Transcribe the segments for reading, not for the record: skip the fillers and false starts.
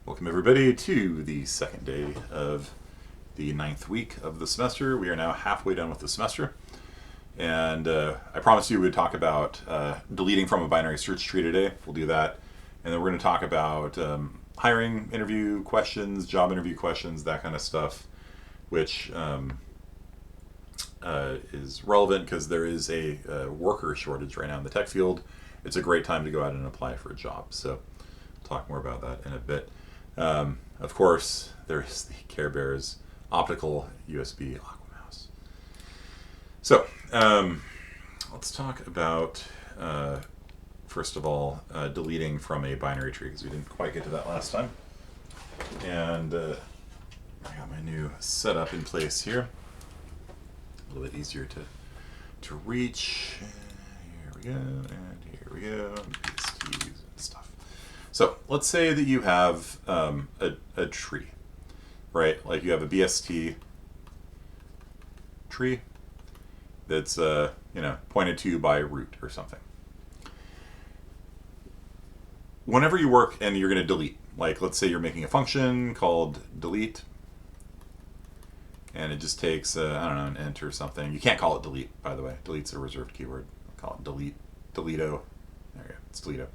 Welcome everybody to the second day of the 9th week of the semester. We are now halfway done with the semester. And I promised you we'd talk about deleting from a binary search tree today. We'll do that. And then we're going to talk about hiring interview questions, job interview questions, that kind of stuff, which is relevant because there is a worker shortage right now in the tech field. It's a great time to go out and apply for a job. So we'll talk more about that in a bit. Of course, there is the Care Bears optical USB Aqua Mouse. So let's talk about, first of all, deleting from a binary tree, because we didn't quite get to that last time. And I got my new setup in place here. A little bit easier to reach. Here we go, and here we go, and BSTs and stuff. So let's say that you have a tree, right? Like you have a BST tree that's pointed to by root or something. Whenever you work and you're going to delete, like let's say you're making a function called delete, and it just takes I don't know, an int or something. You can't call it delete, by the way. Delete's a reserved keyword. I'll call it delete, deleto. There you go. It's deleto.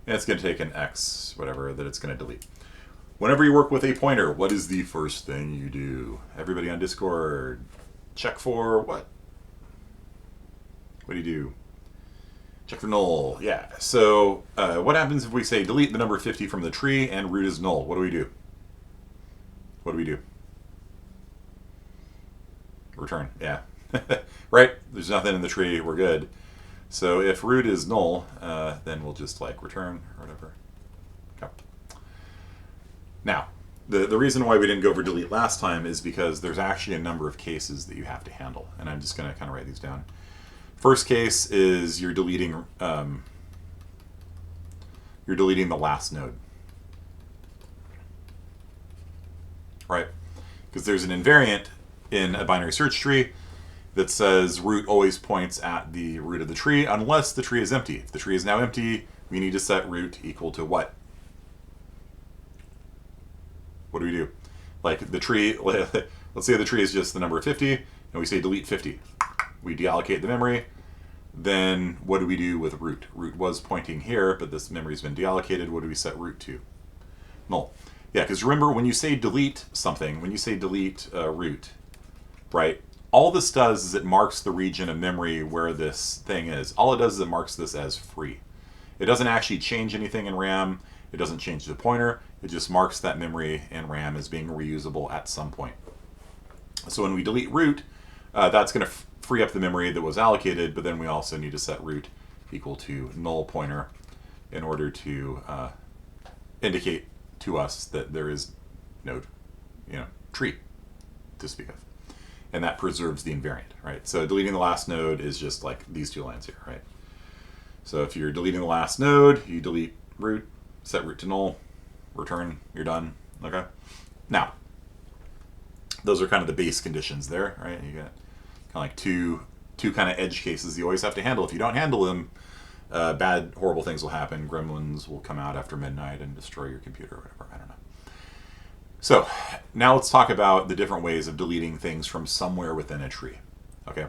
And it's going to take an X, whatever, that it's going to delete. Whenever you work with a pointer, what is the first thing you do? Everybody on Discord, check for what? What do you do? Check for null. Yeah. So what happens if we say delete the number 50 from the tree and root is null? What do we do? What do we do? Return. Yeah. Right? There's nothing in the tree. We're good. So if root is null, then we'll just like return or whatever. Okay. Now, the reason why we didn't go over delete last time is because there's actually a number of cases that you have to handle. And I'm just going to kind of write these down. First case is you're deleting the last node. Right? Because there's an invariant in a binary search tree that says root always points at the root of the tree unless the tree is empty. If the tree is now empty, we need to set root equal to what? What do we do? Like the tree, let's say the tree is just the number 50, and we say delete 50. We deallocate the memory. Then what do we do with root? Root was pointing here, but this memory's been deallocated. What do we set root to? Null. Yeah, because remember when you say delete something, when you say delete root, right? All this does is it marks the region of memory where this thing is. All it does is it marks this as free. It doesn't actually change anything in RAM. It doesn't change the pointer. It just marks that memory in RAM as being reusable at some point. So when we delete root, that's going to free up the memory that was allocated, but then we also need to set root equal to null pointer in order to indicate to us that there is no tree to speak of. And that preserves the invariant, right? So deleting the last node is just like these two lines here, right? So if you're deleting the last node, you delete root, set root to null, return, you're done, okay? Now, those are kind of the base conditions there, right? You got kind of like two kind of edge cases you always have to handle. If you don't handle them, bad, horrible things will happen. Gremlins will come out after midnight and destroy your computer or whatever, I don't know. So now let's talk about the different ways of deleting things from somewhere within a tree. Okay,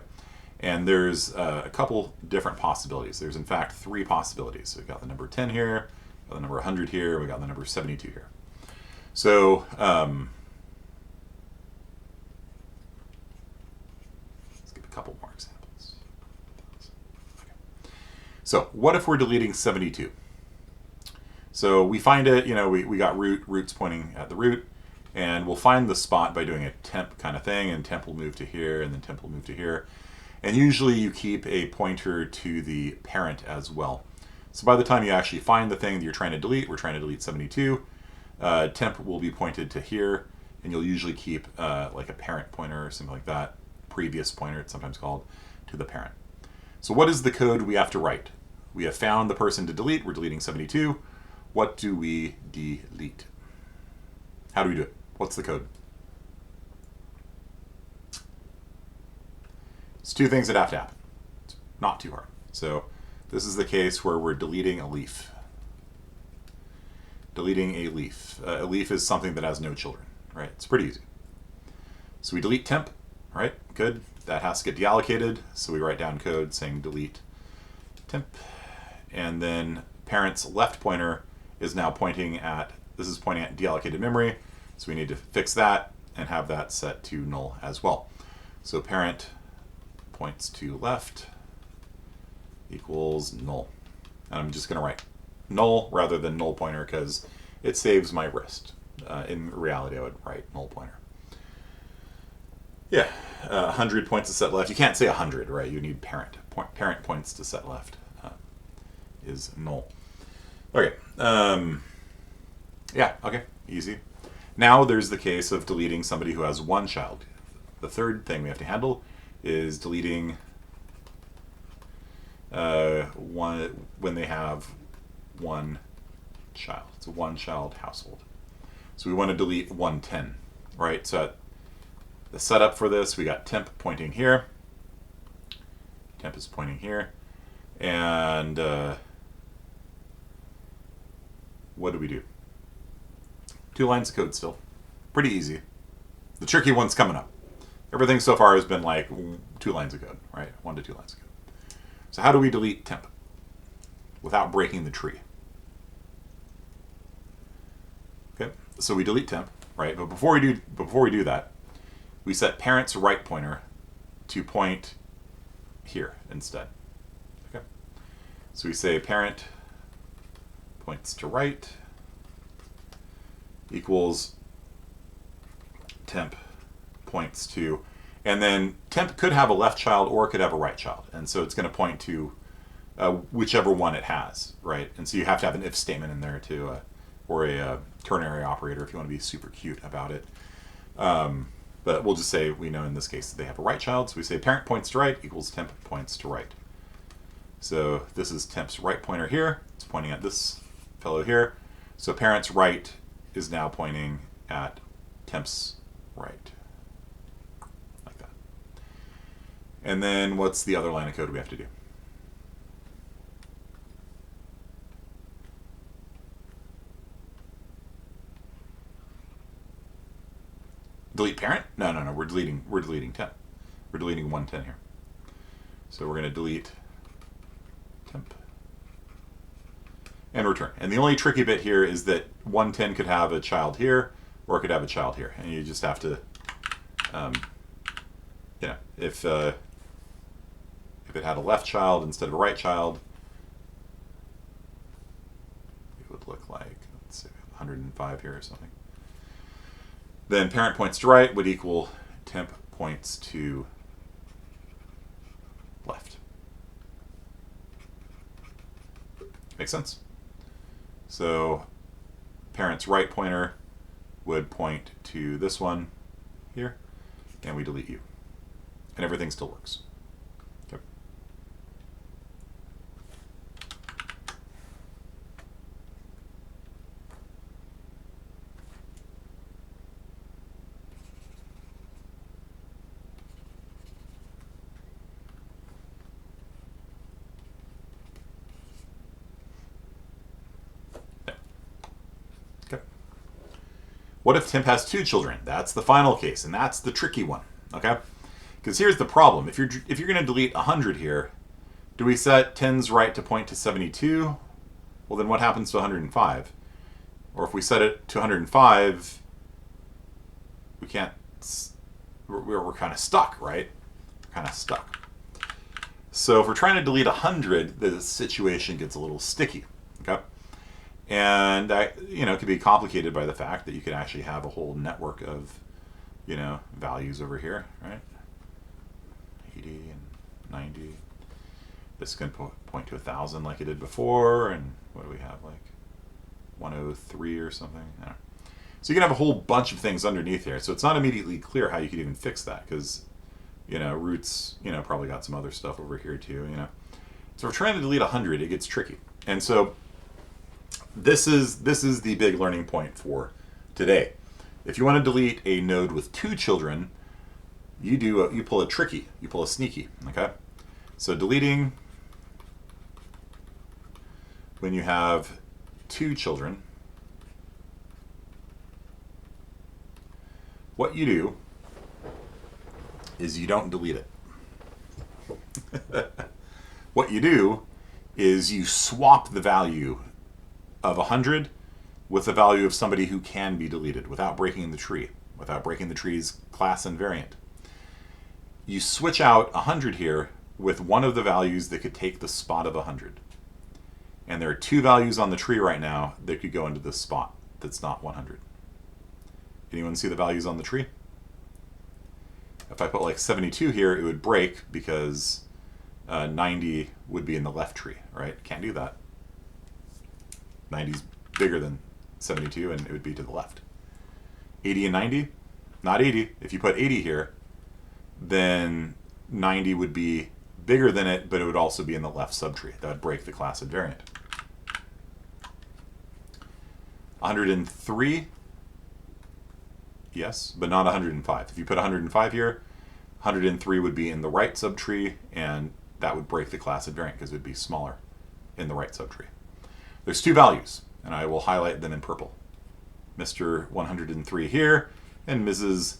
and there's a couple different possibilities. There's in fact 3 possibilities. So we've got the number 10 here, we've got the number 100 here, we got the number 72 here. So let's give a couple more examples. Okay. So what if we're deleting 72? So we find it, we got root's pointing at the root. And we'll find the spot by doing a temp kind of thing, and temp will move to here, and then temp will move to here. And usually you keep a pointer to the parent as well. So by the time you actually find the thing that you're trying to delete, we're trying to delete 72, temp will be pointed to here, and you'll usually keep like a parent pointer or something like that, previous pointer it's sometimes called, to the parent. So what is the code we have to write? We have found the person to delete, we're deleting 72. What do we delete? How do we do it? What's the code? It's 2 things that have to happen. It's not too hard. So this is the case where we're deleting a leaf. deleting a leaf. A leaf is something that has no children, right? It's pretty easy. So we delete temp, right? Good. That has to get deallocated. So we write down code saying delete temp. And then parent's left pointer is now pointing at, this is pointing at deallocated memory. So we need to fix that and have that set to null as well. So parent points to left equals null. And I'm just going to write null rather than null pointer because it saves my wrist. In reality, I would write null pointer. Yeah, 100 points to set left. You can't say 100, right? You need parent. Parent points to set left is null. Okay. Yeah, okay, easy. Now there's the case of deleting somebody who has one child. The third thing we have to handle is deleting when they have one child. It's a one-child household. So we want to delete 110, right? So the setup for this, we got temp pointing here. Temp is pointing here. And what do we do? 2 lines of code still. Pretty easy. The tricky one's coming up. Everything so far has been like 2 lines of code, right? 1 to 2 lines of code. So how do we delete temp without breaking the tree? Okay, so we delete temp, right? But before we do that, we set parent's right pointer to point here instead. Okay, so we say parent points to right equals temp points to, and then temp could have a left child or it could have a right child, and so it's going to point to whichever one it has, right? And so you have to have an if statement in there too, or a ternary operator if you want to be super cute about it. But we'll just say we know in this case that they have a right child, so we say parent points to right equals temp points to right. So this is temp's right pointer here. It's pointing at this fellow here. So parent's right is now pointing at temp's right. Like that. And then what's the other line of code we have to do? Delete parent? No, we're deleting temp. We're deleting 110 here. So we're going to delete temp and return. And the only tricky bit here is that 110 could have a child here or it could have a child here. And you just have to, you know, if it had a left child instead of a right child, it would look like, let's say 105 here or something. Then parent points to right would equal temp points to left. Makes sense? So parent's right pointer would point to this one here, and we delete you. And everything still works. Okay. What if temp has 2 children? That's the final case, and that's the tricky one, okay? Because here's the problem. If you're going to delete 100 here, do we set 10's right to point to 72? Well, then what happens to 105? Or if we set it to 105, we can't, we're kind of stuck, right? We're kind of stuck. So if we're trying to delete 100, the situation gets a little sticky, okay? And that, you know, could be complicated by the fact that you could actually have a whole network of, you know, values over here, right? 80 and 90. This can point to 1,000 like it did before, and what do we have, like 103 or something? I don't know. So you can have a whole bunch of things underneath here. So it's not immediately clear how you could even fix that because, you know, roots, you know, probably got some other stuff over here too, you know. So if we're trying to delete 100, it gets tricky. And so this is the big learning point for today. If you want to delete a node with 2 children, you pull a tricky, you pull a sneaky, okay? So deleting when you have 2 children what you do is you don't delete it. What you do is you swap the value of 100 with the value of somebody who can be deleted without breaking the tree, without breaking the tree's class and variant. You switch out 100 here with one of the values that could take the spot of 100. And there are two values on the tree right now that could go into this spot that's not 100. Anyone see the values on the tree? If I put like 72 here, it would break because 90 would be in the left tree, right? Can't do that. 90 is bigger than 72 and it would be to the left. 80 and 90? Not 80. If you put 80 here, then 90 would be bigger than it, but it would also be in the left subtree. That would break the class invariant. 103, yes, but not 105. If you put 105 here, 103 would be in the right subtree, and that would break the class invariant because it would be smaller in the right subtree. There's two values, and I will highlight them in purple. Mr. 103 here, and Mrs.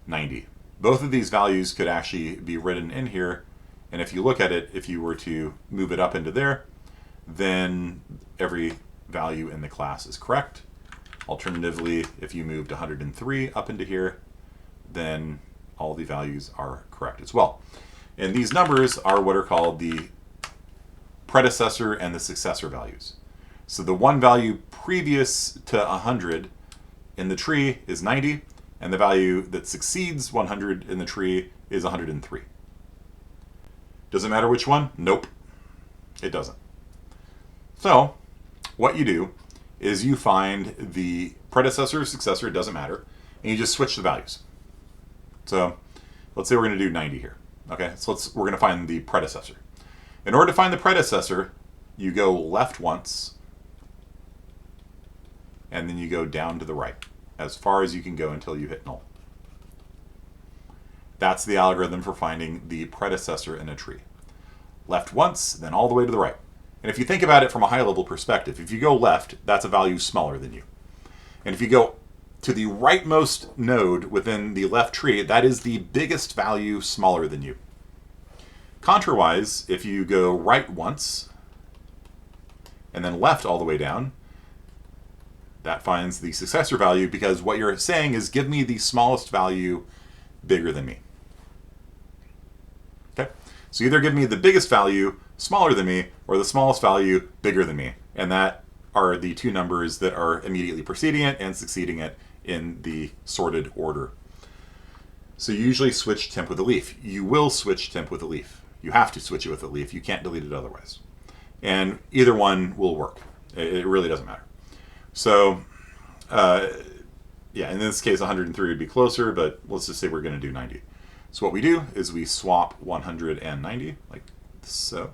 90. Both of these values could actually be written in here, and if you look at it, if you were to move it up into there, then every value in the class is correct. Alternatively, if you moved 103 up into here, then all the values are correct as well. And these numbers are what are called the predecessor and the successor values. So the one value previous to 100 in the tree is 90, and the value that succeeds 100 in the tree is 103. Does it matter which one? Nope, it doesn't. So what you do is you find the predecessor or successor, it doesn't matter, and you just switch the values. So let's say we're going to do 90 here. Okay, so we're going to find the predecessor. In order to find the predecessor, you go left once, and then you go down to the right, as far as you can go until you hit null. That's the algorithm for finding the predecessor in a tree. Left once, then all the way to the right. And if you think about it from a high-level perspective, if you go left, that's a value smaller than you. And if you go to the rightmost node within the left tree, that is the biggest value smaller than you. Contrawise, if you go right once, and then left all the way down, that finds the successor value, because what you're saying is give me the smallest value bigger than me. Okay? So either give me the biggest value smaller than me, or the smallest value bigger than me. And that are the two numbers that are immediately preceding it and succeeding it in the sorted order. So you usually switch temp with a leaf. You will switch temp with a leaf. You have to switch it with a leaf. You can't delete it otherwise. And either one will work. It really doesn't matter. So, yeah, in this case, 103 would be closer, but let's just say we're going to do 90. So what we do is we swap 100 and 90, like so.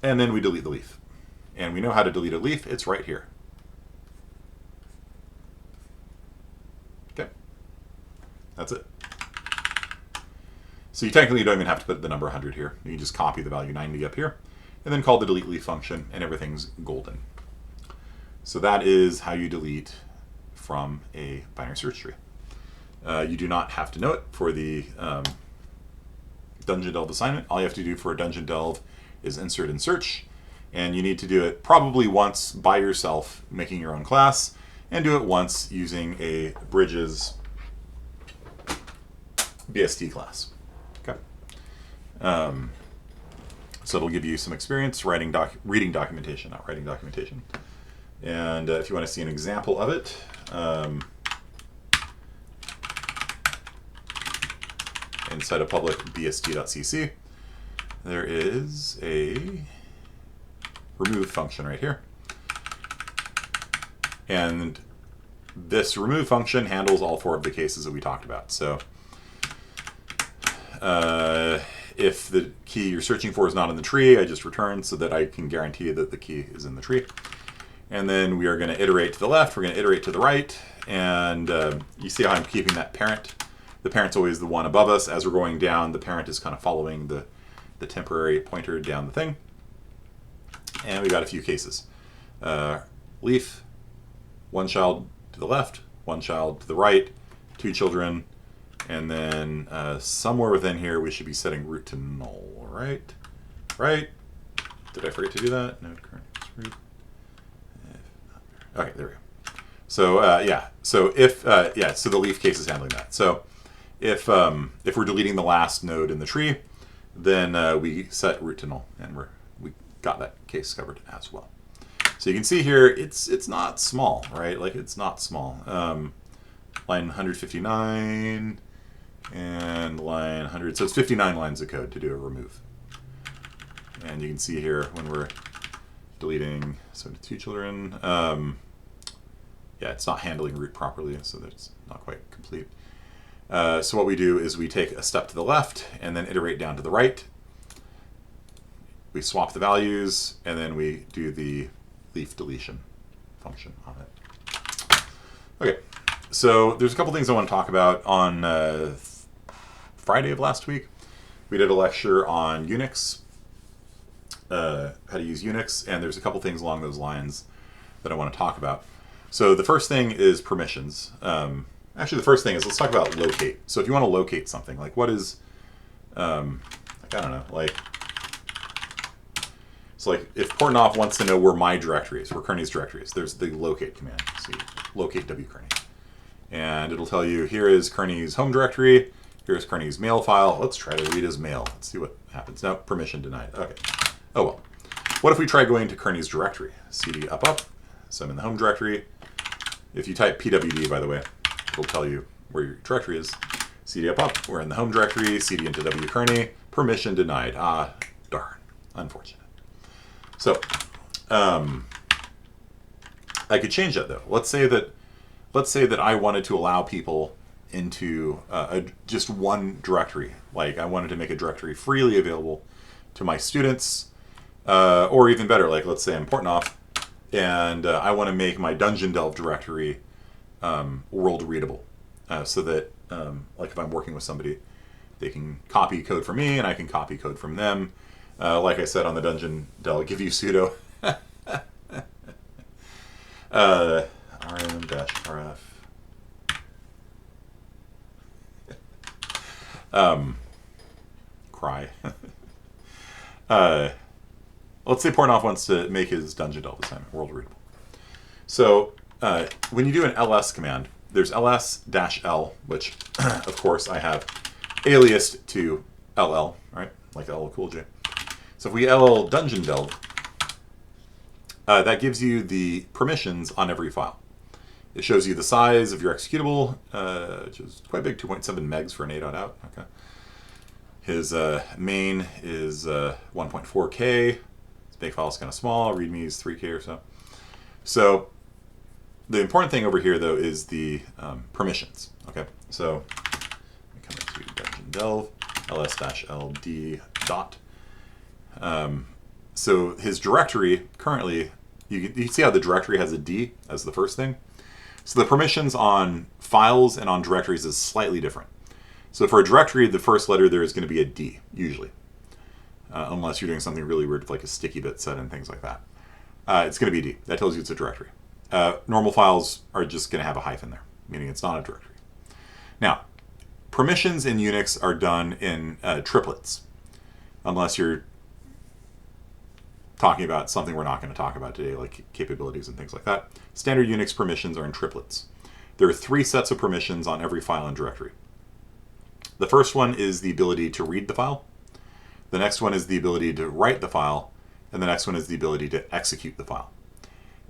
And then we delete the leaf. And we know how to delete a leaf. It's right here. Okay. That's it. So you technically don't even have to put the number 100 here. You can just copy the value 90 up here, and then call the delete leaf function, and everything's golden. So that is how you delete from a binary search tree. You do not have to know it for the Dungeon Delve assignment. All you have to do for a Dungeon Delve is insert and search, and you need to do it probably once by yourself, making your own class, and do it once using a Bridges BST class. Okay. So it'll give you some experience reading documentation, not writing documentation. And if you want to see an example of it, inside of public bst.cc, there is a remove function right here. And this remove function handles all four of the cases that we talked about. So if the key you're searching for is not in the tree, I just return so that I can guarantee that the key is in the tree. And then we are going to iterate to the left, we're going to iterate to the right, and you see how I'm keeping that parent. The parent's always the one above us. As we're going down, the parent is kind of following the temporary pointer down the thing. And we got a few cases. Leaf, one child to the left, one child to the right, 2 children, and then somewhere within here we should be setting root to null, right? Right? Did I forget to do that? Node current root. Okay, there we go. So yeah, so if so the leaf case is handling that. So if we're deleting the last node in the tree, then we set root to null, and we got that case covered as well. So you can see here, it's not small, right? Like it's not small. Line 159 and line 100. So it's 59 lines of code to do a remove. And you can see here when we're deleting 2 children, yeah, it's not handling root properly, so that's not quite complete. So what we do is we take a step to the left and then iterate down to the right. We swap the values, and then we do the leaf deletion function on it. Okay, so there's a couple things I want to talk about. On Friday of last week, we did a lecture on Unix, how to use Unix, and there's a couple things along those lines that I want to talk about. So the first thing is permissions. Actually, the first thing is, let's talk about locate. So if you want to locate something, like what is, like, I don't know, like, so like if Portnoy wants to know where my directory is, where Kearney's directory is, there's the locate command. So you locate wkearney. And it'll tell you, here is Kearney's home directory, here's Kearney's mail file. Let's try to read his mail. Let's see what happens. No, permission denied. Okay. Oh well. What if we try going to Kearney's directory? CD up. So I'm in the home directory. If you type pwd, by the way, it'll tell you where your directory is. CD up. We're in the home directory. CD into wkearney. Permission denied. Ah, darn. Unfortunate. So, I could change that though. Let's say that I wanted to allow people into just one directory. Like I wanted to make a directory freely available to my students, or even better, like let's say I'm Portnoy, and I want to make my Dungeon Delve directory world readable, so that like if I'm working with somebody, they can copy code from me and I can copy code from them. Like I said on the Dungeon Delve, give you sudo rm-rf cry. Let's say Portnoy wants to make his Dungeon Delve assignment world readable. So when you do an ls command, there's ls-l, which of course I have aliased to ll, right? Like LL Cool J. So if we ll Dungeon Delve, that gives you the permissions on every file. It shows you the size of your executable, which is quite big, 2.7 megs for an A.out. Okay. His main is 1.4K. His big file is kind of small. README is 3K or so. So the important thing over here, though, is the permissions. Okay. So we come into Dungeon Delve, ls-ld dot. So his directory currently, you see how the directory has a D as the first thing? So the permissions on files and on directories is slightly different. So for a directory, the first letter there is going to be a D, usually. Unless you're doing something really weird like a sticky bit set and things like that. It's going to be D. That tells you it's a directory. Normal files are just going to have a hyphen there, meaning it's not a directory. Now, permissions in Unix are done in triplets, unless you're talking about something we're not going to talk about today, like capabilities and things like that. Standard Unix permissions are in triplets. There are 3 sets of permissions on every file and directory. The first one is the ability to read the file. The next one is the ability to write the file. And the next one is the ability to execute the file.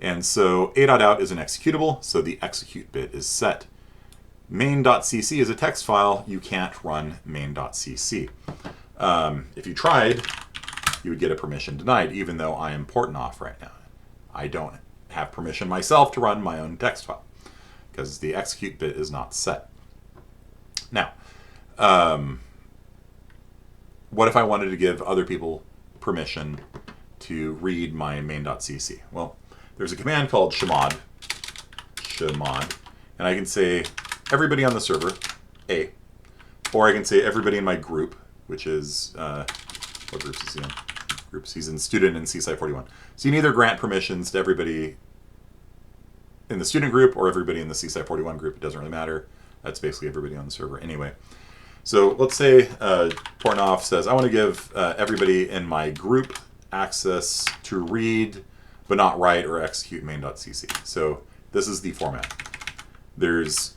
And so A.out is an executable, so the execute bit is set. Main.cc is a text file. You can't run main.cc. If you tried, you would get a permission denied, even though I am Portnoy right now. I don't have permission myself to run my own text file because the execute bit is not set. Now, what if I wanted to give other people permission to read my main.cc? Well, there's a command called chmod, and I can say everybody on the server, A, or I can say everybody in my group, which is, what groups is he in? Groups, he's in student and CSI 41. So you can either grant permissions to everybody in the student group or everybody in the CSI 41 group. It doesn't really matter. That's basically everybody on the server anyway. So let's say Portnoy says, I want to give everybody in my group access to read, but not write or execute main.cc. So this is the format. There's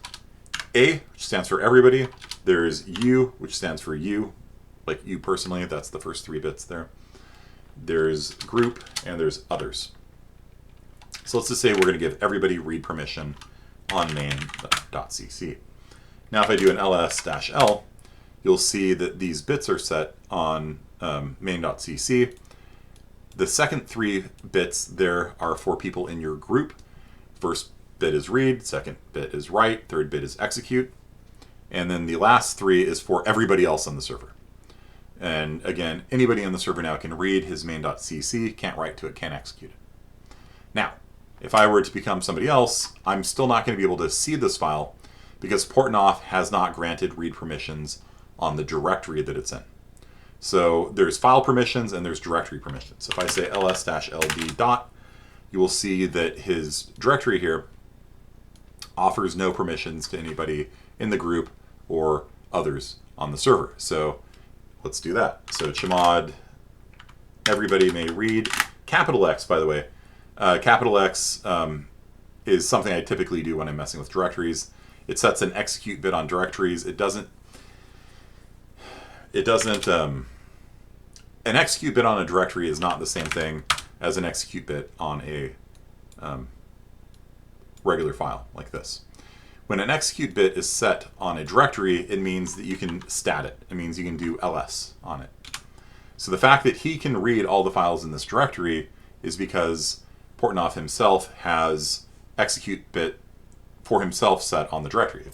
A, which stands for everybody. There's U, which stands for you, like you personally. That's the first 3 bits there. There's group, and there's others. So let's just say we're going to give everybody read permission on main.cc. Now if I do an ls-l, you'll see that these bits are set on main.cc. The second 3 bits there are for people in your group. First bit is read, second bit is write, third bit is execute. And then the last 3 is for everybody else on the server. And again, anybody on the server now can read his main.cc, can't write to it, can't execute it. Now, if I were to become somebody else, I'm still not going to be able to see this file because Portnoy has not granted read permissions on the directory that it's in. So there's file permissions and there's directory permissions. So if I say ls-ld dot, you will see that his directory here offers no permissions to anybody in the group or others on the server. So let's do that. So chmod everybody may read. Capital X, by the way. Capital X is something I typically do when I'm messing with directories. It sets an execute bit on directories. An execute bit on a directory is not the same thing as an execute bit on a regular file like this. When an execute bit is set on a directory, it means that you can stat it. It means you can do ls on it. So the fact that he can read all the files in this directory is because Portnoy himself has execute bit for himself set on the directory.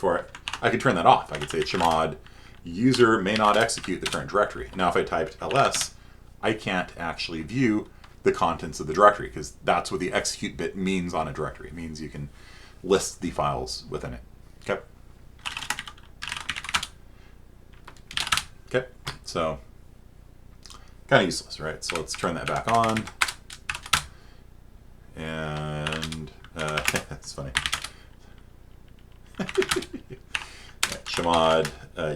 I could turn that off. I could say chmod user may not execute the current directory. Now if I typed ls, I can't actually view the contents of the directory because that's what the execute bit means on a directory. It means you can list the files within it. Okay. Okay, so kind of useless, right? So let's turn that back on. And that's funny. Chmod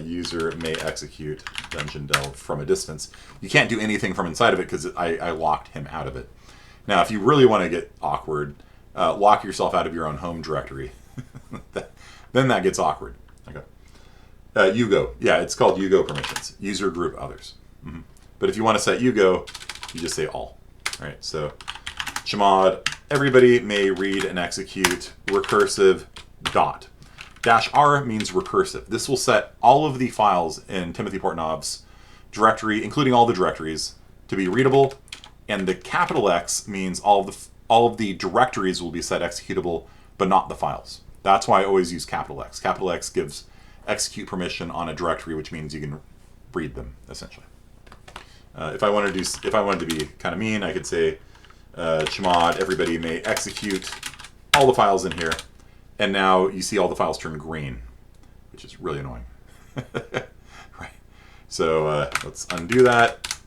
user may execute dungeon delve from a distance. You can't do anything from inside of it because I locked him out of it. Now, if you really want to get awkward, lock yourself out of your own home directory. Then that gets awkward. Okay. UGO. Yeah, it's called UGO permissions. User group others. Mm-hmm. But if you want to set UGO, you just say all. All right, so chmod everybody may read and execute recursive dot. -R means recursive. This will set all of the files in Timothy Portnoy's directory, including all the directories, to be readable. And the capital X means all of the directories will be set executable, but not the files. That's why I always use capital X. Capital X gives execute permission on a directory, which means you can read them essentially. If I wanted to be kind of mean, I could say chmod everybody may execute all the files in here. And now you see all the files turn green, which is really annoying. Right. So let's undo that.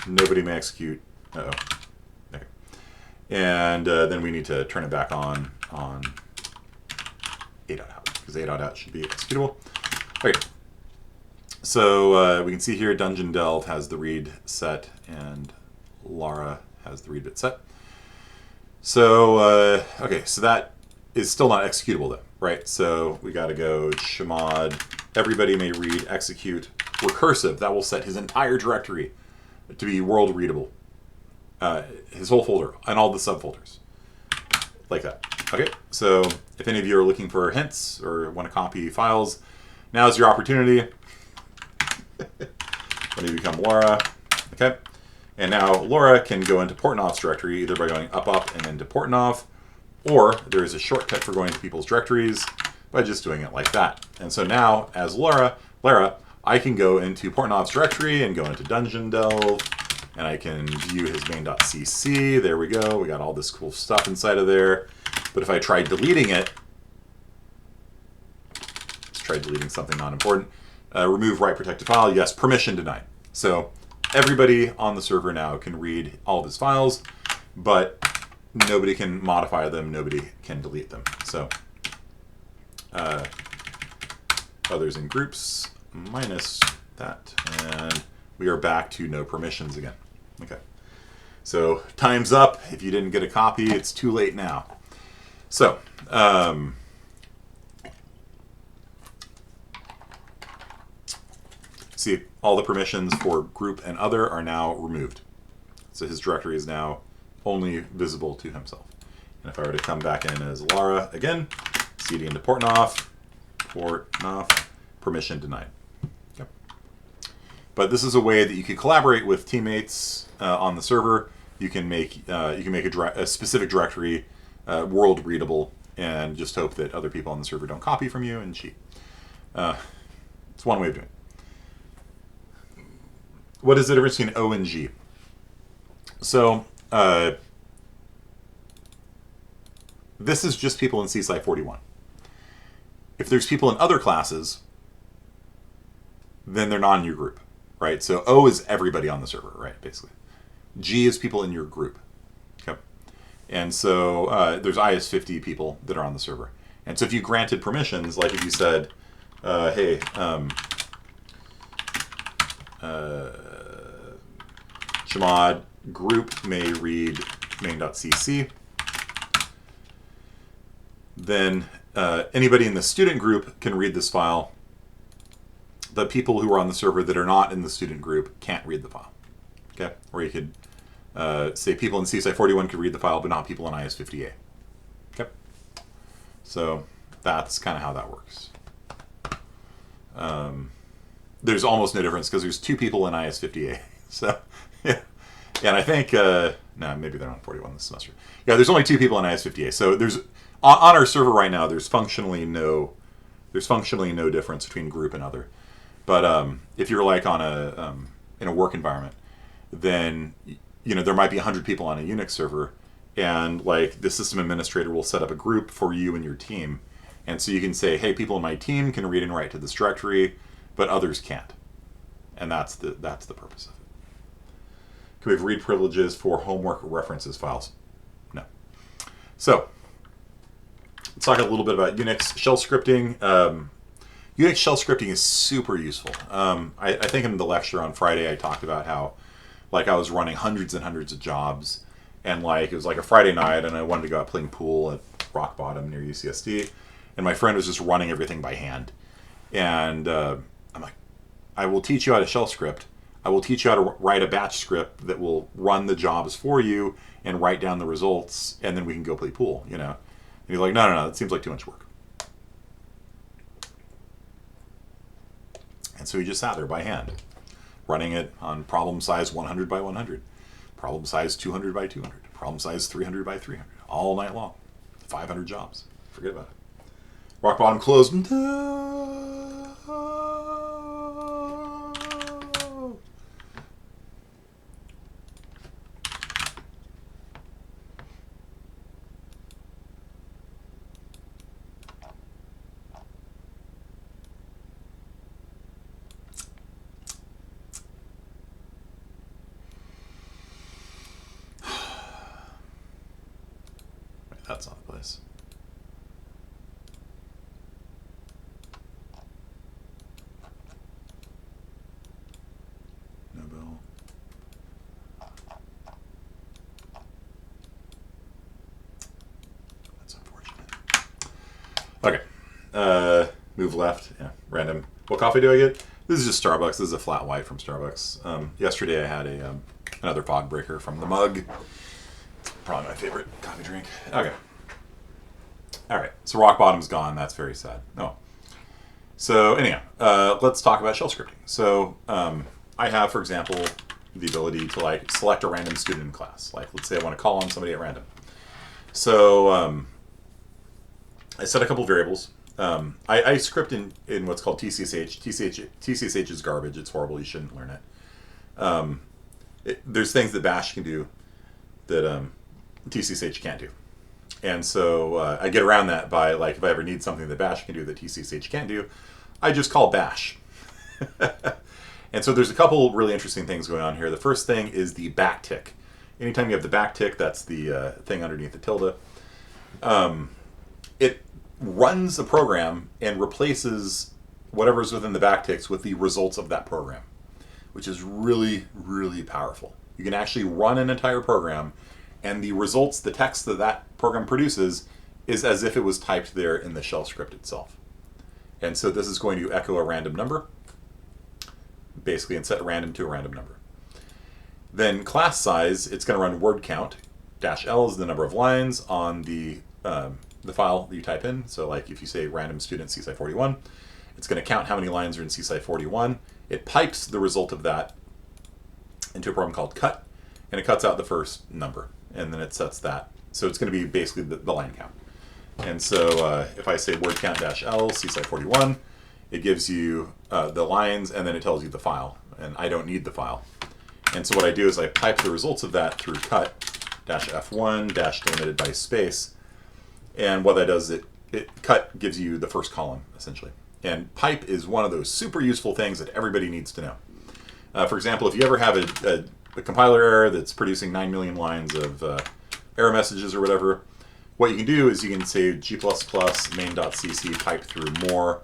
Nobody may execute. Uh-oh. Okay. And then we need to turn it back on a.out, because a.out should be executable. Okay. So we can see here Dungeon Delve has the read set and Lara has the read bit set. So, okay, so that is still not executable though, right? So we got to go chmod everybody may read execute recursive. That will set his entire directory to be world readable. His whole folder and all the subfolders. Like that. Okay, so if any of you are looking for hints or want to copy files, now's your opportunity. When you become Laura. Okay, and now Laura can go into Portnoy's directory either by going up, and into Portnoy, or there is a shortcut for going to people's directories by just doing it like that. And so now, as Lara, I can go into Portnoy's directory and go into Dungeon Delve, and I can view his main.cc. There we go. We got all this cool stuff inside of there. But if I try deleting it, let's try deleting something not important. Remove write protected file. Yes, permission denied. So everybody on the server now can read all of his files, but nobody can modify them, nobody can delete them. So others in groups minus that, and we are back to no permissions again. Okay. So time's up. If you didn't get a copy, it's too late now. So see, all the permissions for group and other are now removed. So his directory is now only visible to himself. And if I were to come back in as Lara again, cd into Portnoff, permission denied. Yep. But this is a way that you can collaborate with teammates on the server. You can make a specific directory world readable, and just hope that other people on the server don't copy from you and cheat. It's one way of doing it. What is the difference between O and G? So this is just people in CSI 41. If there's people in other classes, then they're not in your group, right? So O is everybody on the server, right, basically. G is people in your group. Okay. And so there's IS50 people that are on the server. And so if you granted permissions, like if you said, hey, chmod group may read main.cc, then anybody in the student group can read this file. The people who are on the server that are not in the student group can't read the file. Okay? Or you could say people in CSI 41 could read the file, but not people in IS50A. Okay? So that's kind of how that works. There's almost no difference because there's two people in IS50A. So, yeah. And I think, no, maybe they're on 41 this semester. Yeah, there's only two people in IS50A. So there's, on our server right now, there's functionally no difference between group and other. But if you're like on in a work environment, then there might be 100 people on a Unix server, and like the system administrator will set up a group for you and your team, and so you can say, hey, people in my team can read and write to this directory, but others can't, and that's the purpose of it. Can we have read privileges for homework references files? No. So let's talk a little bit about Unix Shell Scripting. Unix Shell Scripting is super useful. I think in the lecture on Friday I talked about how like I was running hundreds and hundreds of jobs, and like it was like a Friday night and I wanted to go out playing pool at Rock Bottom near UCSD, and my friend was just running everything by hand. And I'm like, I will teach you how to shell script. I will teach you how to write a batch script that will run the jobs for you and write down the results, and then we can go play pool, And he's like, no, that seems like too much work. And so he just sat there by hand, running it on problem size 100 by 100, problem size 200 by 200, problem size 300 by 300, all night long. 500 jobs. Forget about it. Rock bottom closed. That's not the place. No bill. That's unfortunate. Okay. Move left. Yeah. Random. What coffee do I get? This is just Starbucks. This is a flat white from Starbucks. Yesterday I had another fog breaker from the mug. Probably my favorite coffee drink. Okay. All right. So rock bottom's gone. That's very sad. Oh. So anyhow, let's talk about shell scripting. So I have, for example, the ability to like select a random student in class. Like, let's say I want to call on somebody at random. So I set a couple variables. I script in what's called Tcsh. Tcsh is garbage. It's horrible. You shouldn't learn it. There's things that Bash can do that Tcsh can't do. And so I get around that by, like, if I ever need something that Bash can do that Tcsh can't do, I just call Bash. And so there's a couple really interesting things going on here. The first thing is the backtick. anytime you have the backtick, that's the thing underneath the tilde. It runs a program and replaces whatever's within the backticks with the results of that program, which is really, really powerful. You can actually run an entire program, and the results, the text that that program produces, is as if it was typed there in the shell script itself. And so this is going to echo a random number, basically, and set random to a random number. Then class size, it's going to run word count. -L is the number of lines on the file that you type in. So like if you say random student csci 41, it's going to count how many lines are in csci 41. It pipes the result of that into a program called cut, and it cuts out the first number, and then it sets that. So it's going to be basically the line count. And so if I say word count -L, csci 41, it gives you the lines, and then it tells you the file. And I don't need the file. And so what I do is I pipe the results of that through cut -F1 delimited by space. And what that does, it cut gives you the first column, essentially. And pipe is one of those super useful things that everybody needs to know. For example, if you ever have a compiler error that's producing 9 million lines of error messages or whatever, what you can do is you can say g++ main.cc pipe through more,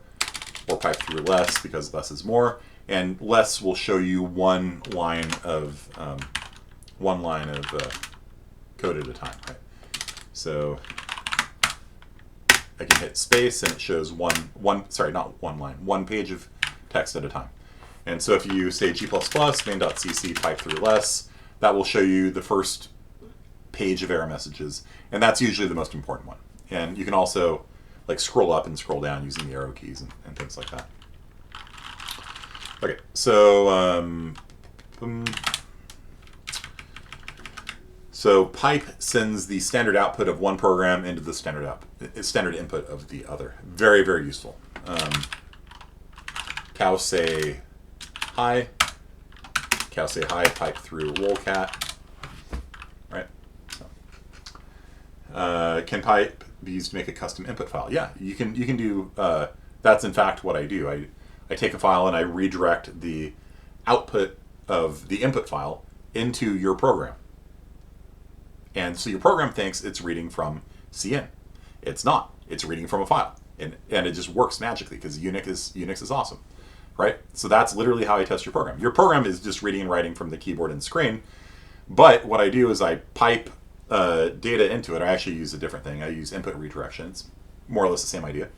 or pipe through less, because less is more, and less will show you one line of code at a time. Right? So I can hit space and it shows one page of text at a time. And so if you say g++ main.cc pipe through less, that will show you the first page of error messages, and that's usually the most important one. And you can also like scroll up and scroll down using the arrow keys and things like that. Okay, so pipe sends the standard output of one program into the standard input of the other. Very, very useful. Cow say hi, pipe through lolcat, right? So, can pipe be used to make a custom input file? Yeah, you can do. That's in fact what I do. I take a file and I redirect the output of the input file into your program. And so your program thinks it's reading from CN. It's not. It's reading from a file. And it just works magically because Unix is awesome. Right? So that's literally how I test your program. Your program is just reading and writing from the keyboard and screen. But what I do is I pipe data into it. I actually use a different thing. I use input redirection. It's more or less the same idea.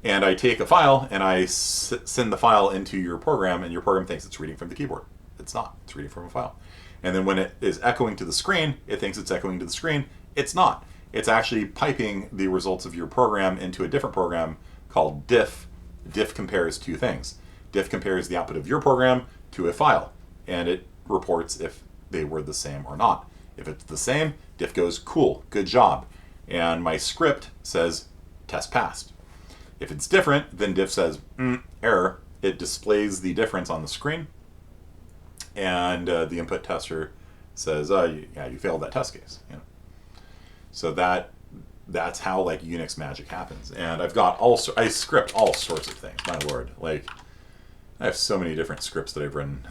And I take a file and I send the file into your program, and your program thinks it's reading from the keyboard. It's not. It's reading from a file. And then when it is echoing to the screen, it thinks it's echoing to the screen. It's not. It's actually piping the results of your program into a different program called diff. Diff compares two things. Diff compares the output of your program to a file, and it reports if they were the same or not. If it's the same, diff goes, cool, good job. And my script says, test passed. If it's different, then diff says, error. It displays the difference on the screen, and the input tester says, you failed that test case. You know? So that's how like Unix magic happens. And I script all sorts of things. My lord, like I have so many different scripts that I've written.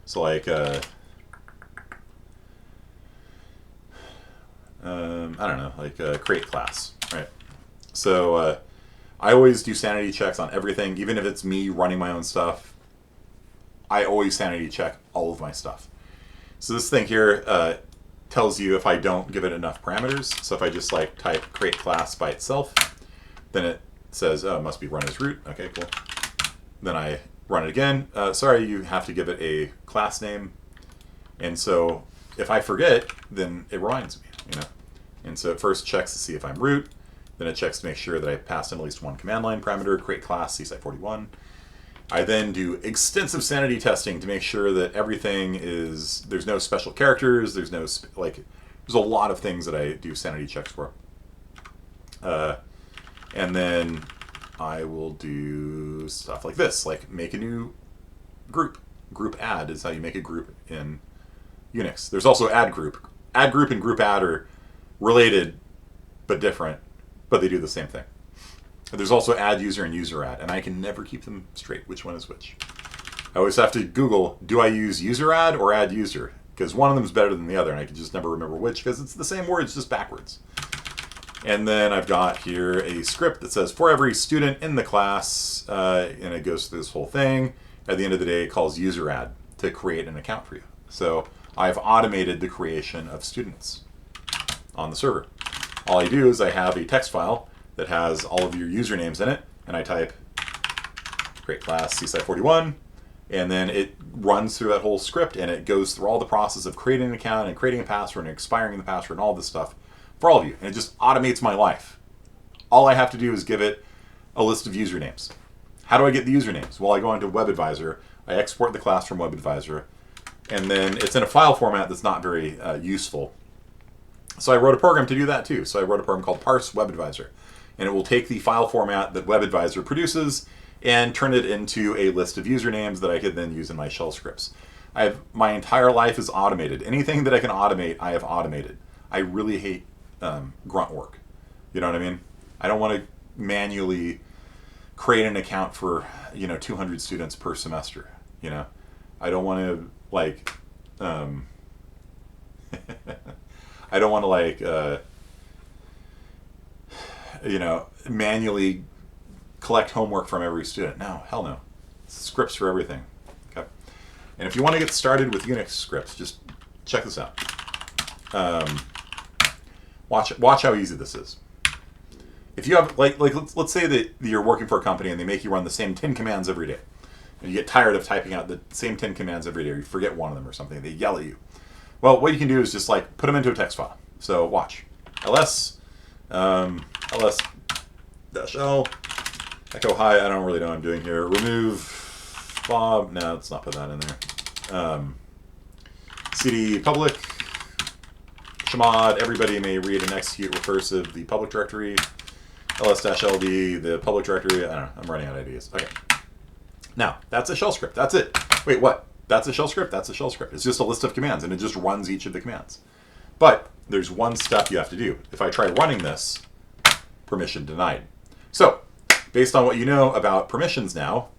So like I don't know, like create class, right? So I always do sanity checks on everything, even if it's me running my own stuff. I always sanity check all of my stuff. So this thing here tells you if I don't give it enough parameters. So if I just like type create class by itself, then it says, oh, it must be run as root. Okay, cool. Then I run it again. Sorry, you have to give it a class name. And so if I forget, then it reminds me, you know. And so it first checks to see if I'm root. Then it checks to make sure that I passed in at least one command line parameter, create class csci 41. I then do extensive sanity testing to make sure that everything is, there's no special characters, there's no, there's a lot of things that I do sanity checks for. And then I will do stuff like this, like make a new group. Group add is how you make a group in Unix. There's also add group. Add group and group add are related but different, but they do the same thing. There's also add user and user add, and I can never keep them straight, which one is which. I always have to Google, do I use user add or add user? because one of them is better than the other, and I can just never remember which because it's the same words, just backwards. And then I've got here a script that says for every student in the class, and it goes through this whole thing. At the end of the day, it calls user add to create an account for you. So I've automated the creation of students on the server. All I do is I have a text file that has all of your usernames in it, and I type create class csci41, and then it runs through that whole script, and it goes through all the process of creating an account and creating a password and expiring the password and all this stuff for all of you. And it just automates my life. All I have to do is give it a list of usernames. How do I get the usernames? Well, I go into WebAdvisor, I export the class from WebAdvisor, and then it's in a file format that's not very useful. So I wrote a program to do that too. So I wrote a program called parse WebAdvisor, and it will take the file format that WebAdvisor produces and turn it into a list of usernames that I could then use in my shell scripts. My entire life is automated. Anything that I can automate, I have automated. I really hate grunt work. You know what I mean? I don't want to manually create an account for 200 students per semester. I don't want to I don't want to manually collect homework from every student. No, hell no. Scripts for everything. Okay. And if you want to get started with Unix scripts, just check this out. Watch how easy this is. If you have let's say that you're working for a company and they make you run the same 10 commands every day, and you get tired of typing out the same 10 commands every day, or you forget one of them or something, they yell at you. Well, what you can do is just put them into a text file. So watch. ls -l echo hi. I don't really know what I'm doing here. Remove Bob. No, let's not put that in there. cd public chmod. Everybody may read and execute recursive the public directory. ls-ld the public directory. I don't know. I'm running out of ideas. Okay. Now that's a shell script. That's it. Wait, what? That's a shell script? That's a shell script. It's just a list of commands, and it just runs each of the commands. But there's one step you have to do. If I try running this, permission denied. So, based on what you know about permissions now,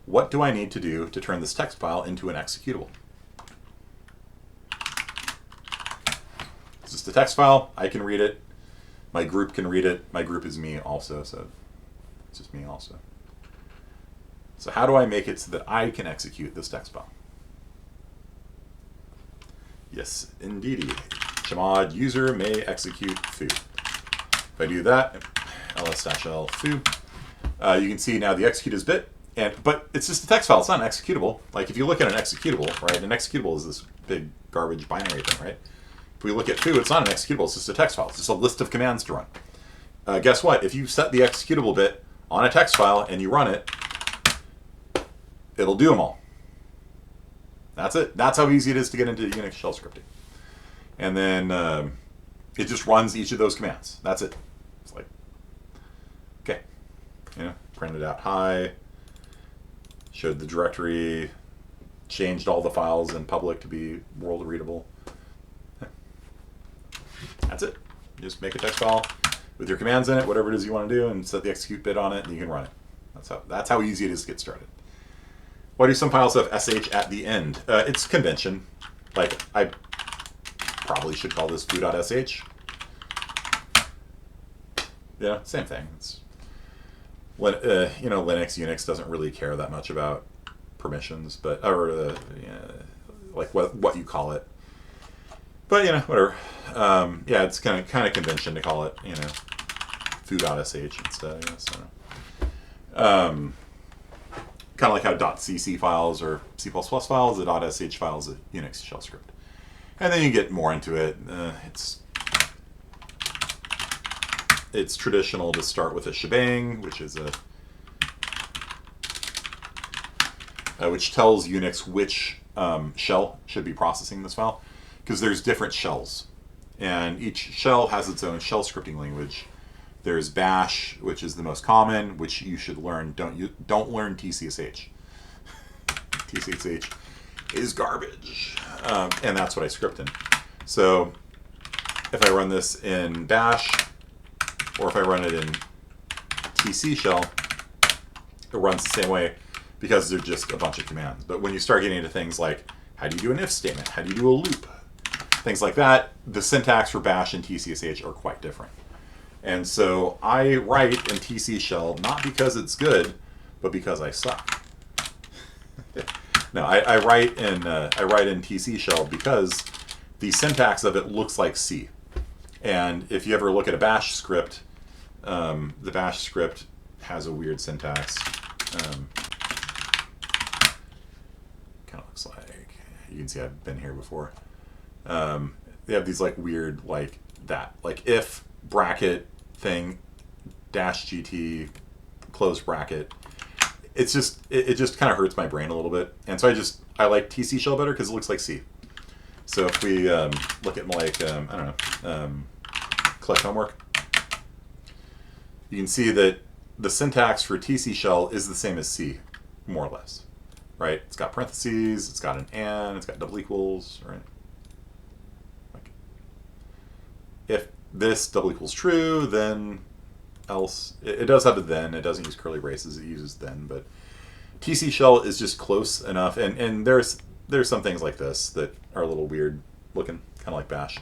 what do I need to do to turn this text file into an executable? It's just a text file. I can read it. My group can read it. My group is me also, so it's just me also. So how do I make it so that I can execute this text file? Yes, indeed. Chmod user may execute foo. If I do that, ls-l foo, you can see now the execute is bit, but it's just a text file. It's not an executable. If you look at an executable, right? An executable is this big garbage binary thing, right? If we look at foo, it's not an executable. It's just a text file. It's just a list of commands to run. Guess what? If you set the executable bit on a text file and you run it, it'll do them all. That's it. That's how easy it is to get into Unix shell scripting. And then it just runs each of those commands. That's it. It's okay. Printed out hi, showed the directory, changed all the files in public to be world readable. That's it. You just make a text file with your commands in it, whatever it is you want to do, and set the execute bit on it, and you can run it. That's how easy it is to get started. Why do some files have sh at the end? It's convention. I probably should call this foo.sh. Yeah, same thing. It's Linux, Unix doesn't really care that much about permissions, or what you call it. But whatever. Yeah, it's kind of convention to call it foo.sh instead, I guess. Kind of like how .cc files or C++ files, the .sh file is a Unix shell script. And then you get more into it. It's traditional to start with a shebang, which is which tells Unix which shell should be processing this file, because there's different shells, and each shell has its own shell scripting language. There's bash, which is the most common, which you should learn. Don't learn Tcsh. Tcsh is garbage, and that's what I script in. So if I run this in bash, or if I run it in tc shell, it runs the same way because they're just a bunch of commands. But when you start getting into things like How do you do an if statement? How do you do a loop? Things like that. The syntax for bash and Tcsh are quite different. And so I write in TC shell not because it's good, but because I suck. No, I write in TC shell because the syntax of it looks like C. And if you ever look at a bash script, the bash script has a weird syntax. Kind of looks like, you can see I've been here before. They have these like weird like if bracket thing dash GT close bracket. It's just it just kind of hurts my brain a little bit, and so I like TC shell better because it looks like C. So if we look at like I don't know, collect homework, you can see that the syntax for TC shell is the same as C, more or less, right? It's got parentheses, it's got an and, it's got double equals, right? Like, if this double equals true, then else. It does have a then. It doesn't use curly braces. It uses then, but TC shell is just close enough. And there's some things like this that are a little weird looking, kind of like bash.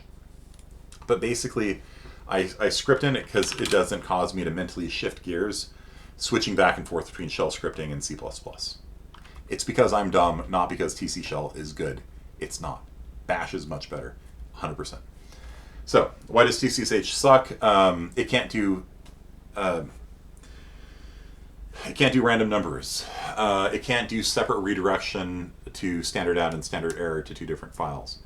But basically, I script in it because it doesn't cause me to mentally shift gears, switching back and forth between shell scripting and C++. It's because I'm dumb, not because TC shell is good. It's not. Bash is much better, 100%. So why does Tcsh suck? It can't do random numbers. It can't do separate redirection to standard out and standard error to two different files.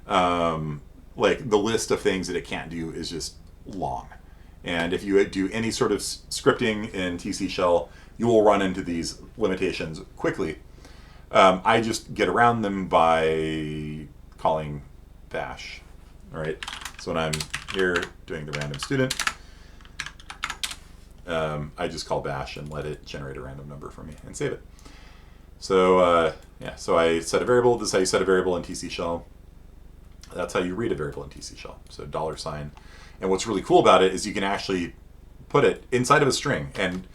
Like the list of things that it can't do is just long. And if you do any sort of scripting in TC shell, you will run into these limitations quickly. I just get around them by calling bash. All right. So when I'm here doing the random student, I just call bash and let it generate a random number for me and save it. So yeah, so I set a variable. This is how you set a variable in TC shell. That's how you read a variable in TC shell. So $. And what's really cool about it is you can actually put it inside of a string. And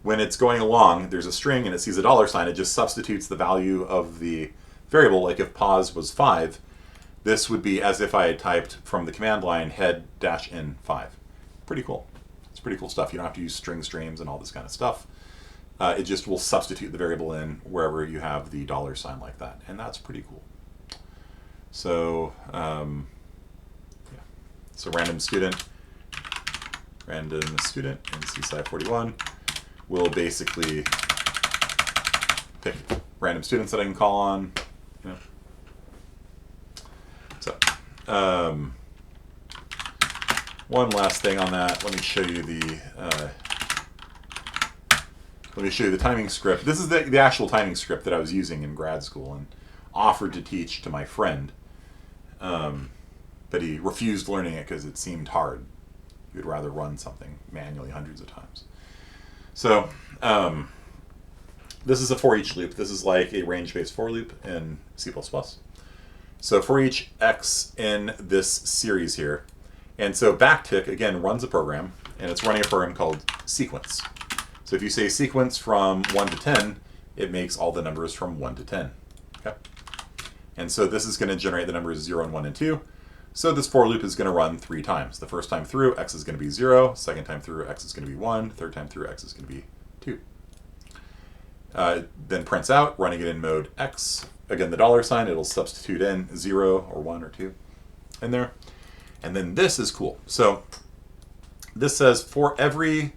when it's going along, there's a string and it sees a $. It just substitutes the value of the variable. Like if pause was 5, this would be as if I had typed from the command line head-in5. Pretty cool. It's pretty cool stuff. You don't have to use string streams and all this kind of stuff. It just will substitute the variable in wherever you have the $sign like that. And that's pretty cool. So, yeah. So random student in C-sci41 will basically pick random students that I can call on. You know. So, one last thing on that. Let me show you the timing script. This is the actual timing script that I was using in grad school and offered to teach to my friend. But he refused learning it because it seemed hard. He would rather run something manually hundreds of times. So this is a for each loop. This is like a range-based for loop in C++. So for each x in this series here. And so backtick, again, runs a program, and it's running a program called sequence. So if you say sequence from 1 to 10, it makes all the numbers from 1 to 10. Okay? And so this is going to generate the numbers 0 and 1 and 2. So this for loop is going to run 3 times. The first time through, x is going to be 0. Second time through, x is going to be 1. Third time through, x is going to be 2. Then prints out, running it in mode x. Again, the $sign, it'll substitute in 0 or 1 or 2 in there. And then this is cool. So this says for every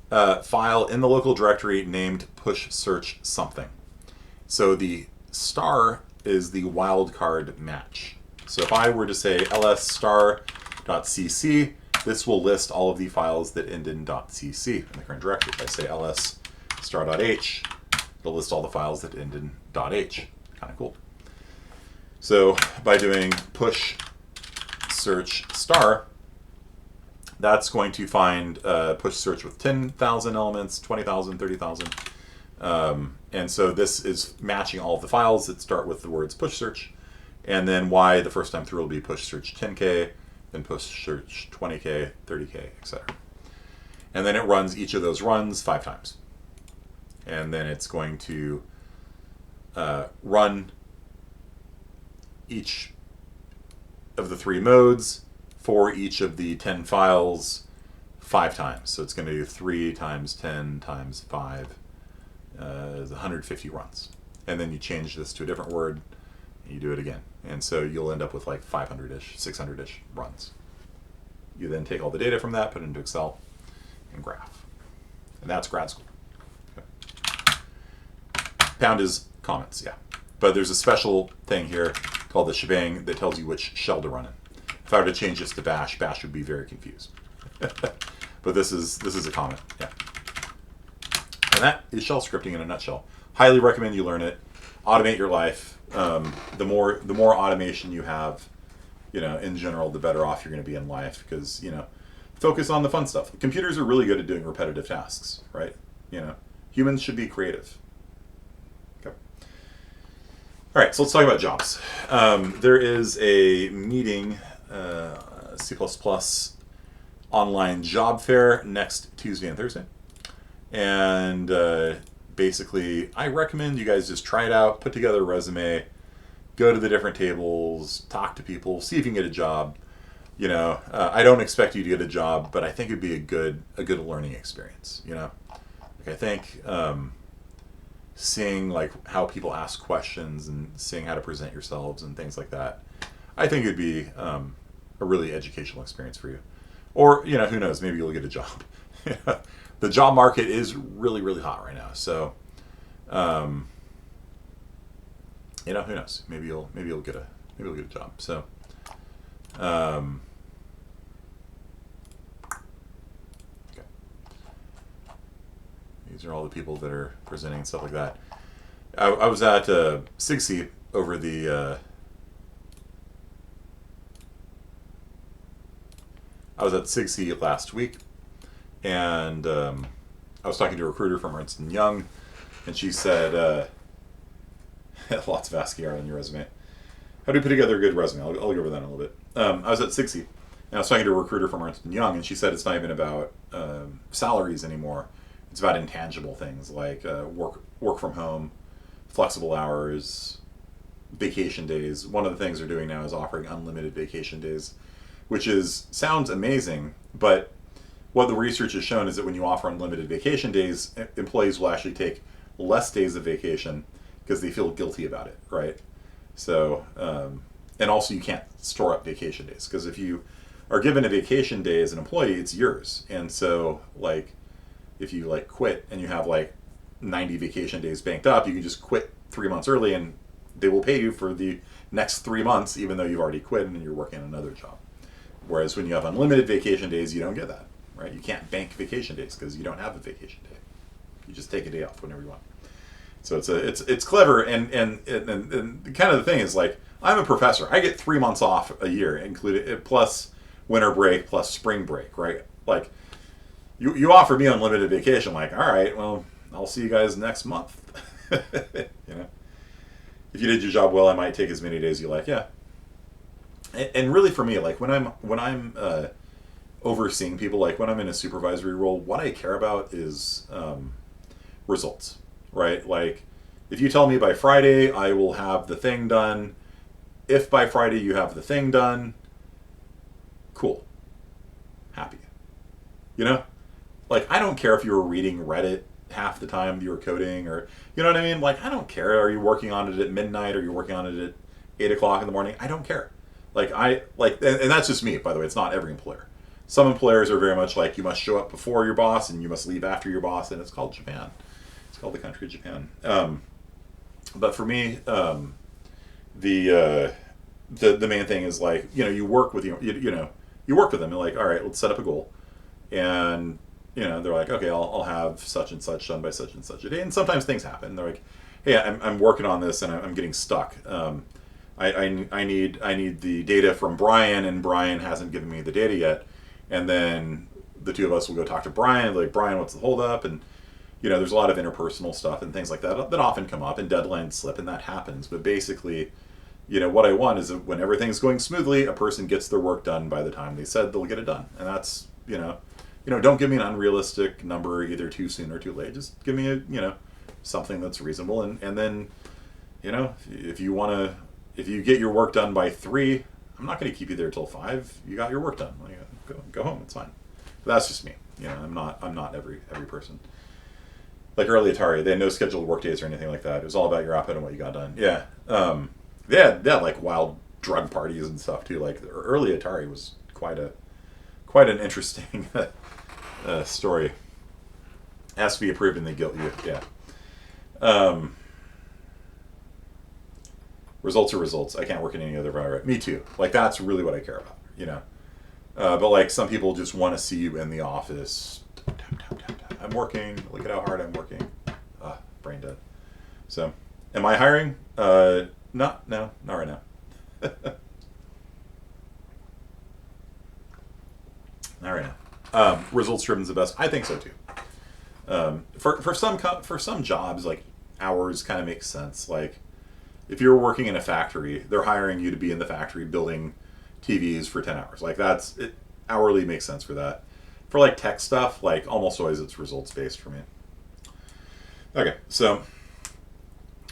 file in the local directory named push search something. So the star is the wildcard match. So if I were to say ls star.cc, this will list all of the files that end in .cc in the current directory. If I say ls star.h, it'll list all the files that end in .h. Kind of cool. So by doing push search star, that's going to find push search with 10,000 elements, 20,000, 30,000. And so this is matching all of the files that start with the words push search. And then Y, the first time through, will be push search 10K, then push search 20K, 30K, etc. And then it runs each of those runs 5 times. And then it's going to run each of the 3 modes for each of the 10 files 5 times. So it's going to do 3 times 10 times 5 is 150 runs. And then you change this to a different word, and you do it again. And so you'll end up with like 500-ish, 600-ish runs. You then take all the data from that, put it into Excel, and graph. And that's grad school. Okay. Pound is comments, yeah. But there's a special thing here called the shebang that tells you which shell to run in. If I were to change this to bash, bash would be very confused. But this is a comment, yeah. And that is shell scripting in a nutshell. Highly recommend you learn it. Automate your life. The more automation you have, in general, the better off you're going to be in life, because, focus on the fun stuff. Computers are really good at doing repetitive tasks, right? Humans should be creative. Okay. All right, so let's talk about jobs. There is a meeting, C++ online job fair next Tuesday and Thursday. And basically, I recommend you guys just try it out, put together a resume, go to the different tables, talk to people, see if you can get a job. I don't expect you to get a job, but I think it'd be a good learning experience. I think seeing like how people ask questions and seeing how to present yourselves and things like that, I think it'd be a really educational experience for you. Or who knows? Maybe you'll get a job. The job market is really, really hot right now. So, who knows? Maybe you'll get a job. So, okay. These are all the people that are presenting and stuff like that. I was at SIGC over the. I was at SIGC last week. And I was talking to a recruiter from Ernst & Young, and she said, lots of ASCII art on your resume. How do you put together a good resume? I'll go over that in a little bit. I was at SIGC, and I was talking to a recruiter from Ernst & Young, and she said it's not even about salaries anymore. It's about intangible things like work from home, flexible hours, vacation days. One of the things they're doing now is offering unlimited vacation days, which sounds amazing, but what the research has shown is that when you offer unlimited vacation days, employees will actually take less days of vacation because they feel guilty about it, right? So, and also you can't store up vacation days, because if you are given a vacation day as an employee, it's yours. And so, like, if you quit and you have 90 vacation days banked up, you can just quit 3 months early and they will pay you for the next 3 months, even though you've already quit and you're working another job. Whereas when you have unlimited vacation days, you don't get that. Right? You can't bank vacation days because you don't have a vacation day. You just take a day off whenever you want. So it's clever, and kind of the thing is, I'm a professor. I get 3 months off a year, included plus winter break plus spring break, right? You offer me unlimited vacation, all right, well, I'll see you guys next month. If you did your job well, I might take as many days you like, yeah. And really for me, when I'm overseeing people, when I'm in a supervisory role, what I care about is results, right? If you tell me by Friday I will have the thing done, if by Friday you have the thing done, cool, happy. I don't care if you were reading Reddit half the time you were coding, or you know what I mean? I don't care. Are you working on it at midnight? Are you working on it at 8 o'clock in the morning? I don't care. And that's just me, by the way. It's not every employer. Some employers are very much you must show up before your boss and you must leave after your boss, and it's called Japan. It's called the country of Japan. But for me, the main thing is you work with you work with them, and all right, let's set up a goal, and they're okay, I'll have such and such done by such and such a day, and sometimes things happen. They're hey, I'm working on this and I'm getting stuck. I need the data from Brian, and Brian hasn't given me the data yet. And then the two of us will go talk to Brian, Brian, what's the holdup? And, there's a lot of interpersonal stuff and things like that often come up, and deadlines slip, and that happens. But basically, what I want is that when everything's going smoothly, a person gets their work done by the time they said they'll get it done. And that's, don't give me an unrealistic number either too soon or too late. Just give me something that's reasonable. And then, if you want to if you get your work done by 3, I'm not going to keep you there till 5. You got your work done. Like, go home. It's fine. But that's just me. You know, I'm not every person. Like early Atari, they had no scheduled work days or anything like that. It was all about your output and what you got done. Yeah. They had like wild drug parties and stuff too. Like the early Atari was quite an interesting story. It has to be approved and they guilt you. Yeah. Results are results. I can't work in any other environment. Me too. Like that's really what I care about. You know. But like some people just want to see you in the office. I'm working. Look at how hard I'm working. Brain dead. So, am I hiring? Not right now. Not right now. Results driven is the best. I think so too. For some jobs, like hours kind of makes sense. Like if you're working in a factory, they're hiring you to be in the factory building TVs for 10 hours. Like hourly makes sense for that. For like tech stuff, like almost always it's results based for me. Okay, so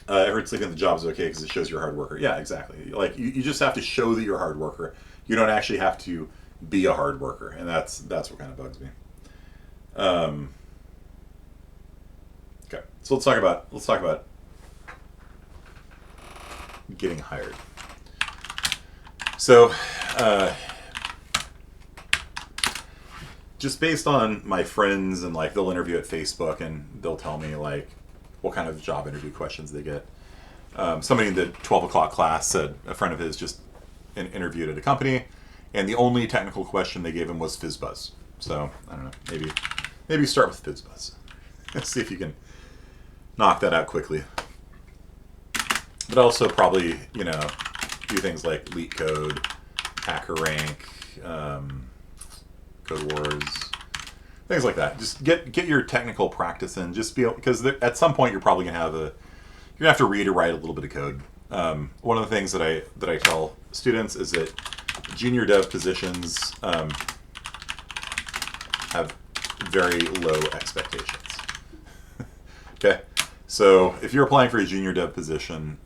I heard sleeping at the job is okay because it shows you're a hard worker. Yeah, exactly. Like you just have to show that you're a hard worker. You don't actually have to be a hard worker, and that's what kind of bugs me. Okay, so let's talk about getting hired. So, just based on my friends and like they'll interview at Facebook and they'll tell me like what kind of job interview questions they get. Somebody in the 12 o'clock class said a friend of his just interviewed at a company and the only technical question they gave him was FizzBuzz. So I don't know, maybe start with FizzBuzz. Let's see if you can knock that out quickly. But also probably, you know, do things like LeetCode, HackerRank, Code Wars, things like that. Just get your technical practice in. Just be because at some point you're probably you're gonna have to read or write a little bit of code. One of the things that I tell students is that junior dev positions have very low expectations. Okay, so if you're applying for a junior dev position,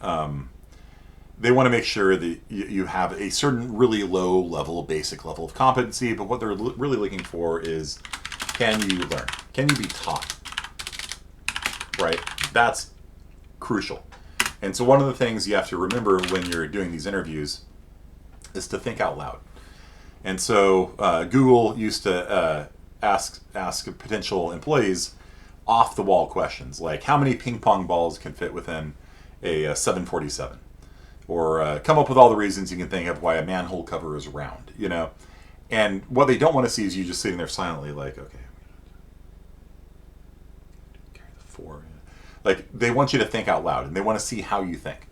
they want to make sure that you have a certain really low level, basic level of competency, but what they're really looking for is, can you learn? Can you be taught? Right? That's crucial. And so one of the things you have to remember when you're doing these interviews is to think out loud. And so Google used to ask potential employees off-the-wall questions, like how many ping pong balls can fit within a 747? Or come up with all the reasons you can think of why a manhole cover is round, you know? And what they don't want to see is you just sitting there silently like, okay, carry the 4. Like, they want you to think out loud, and they want to see how you think.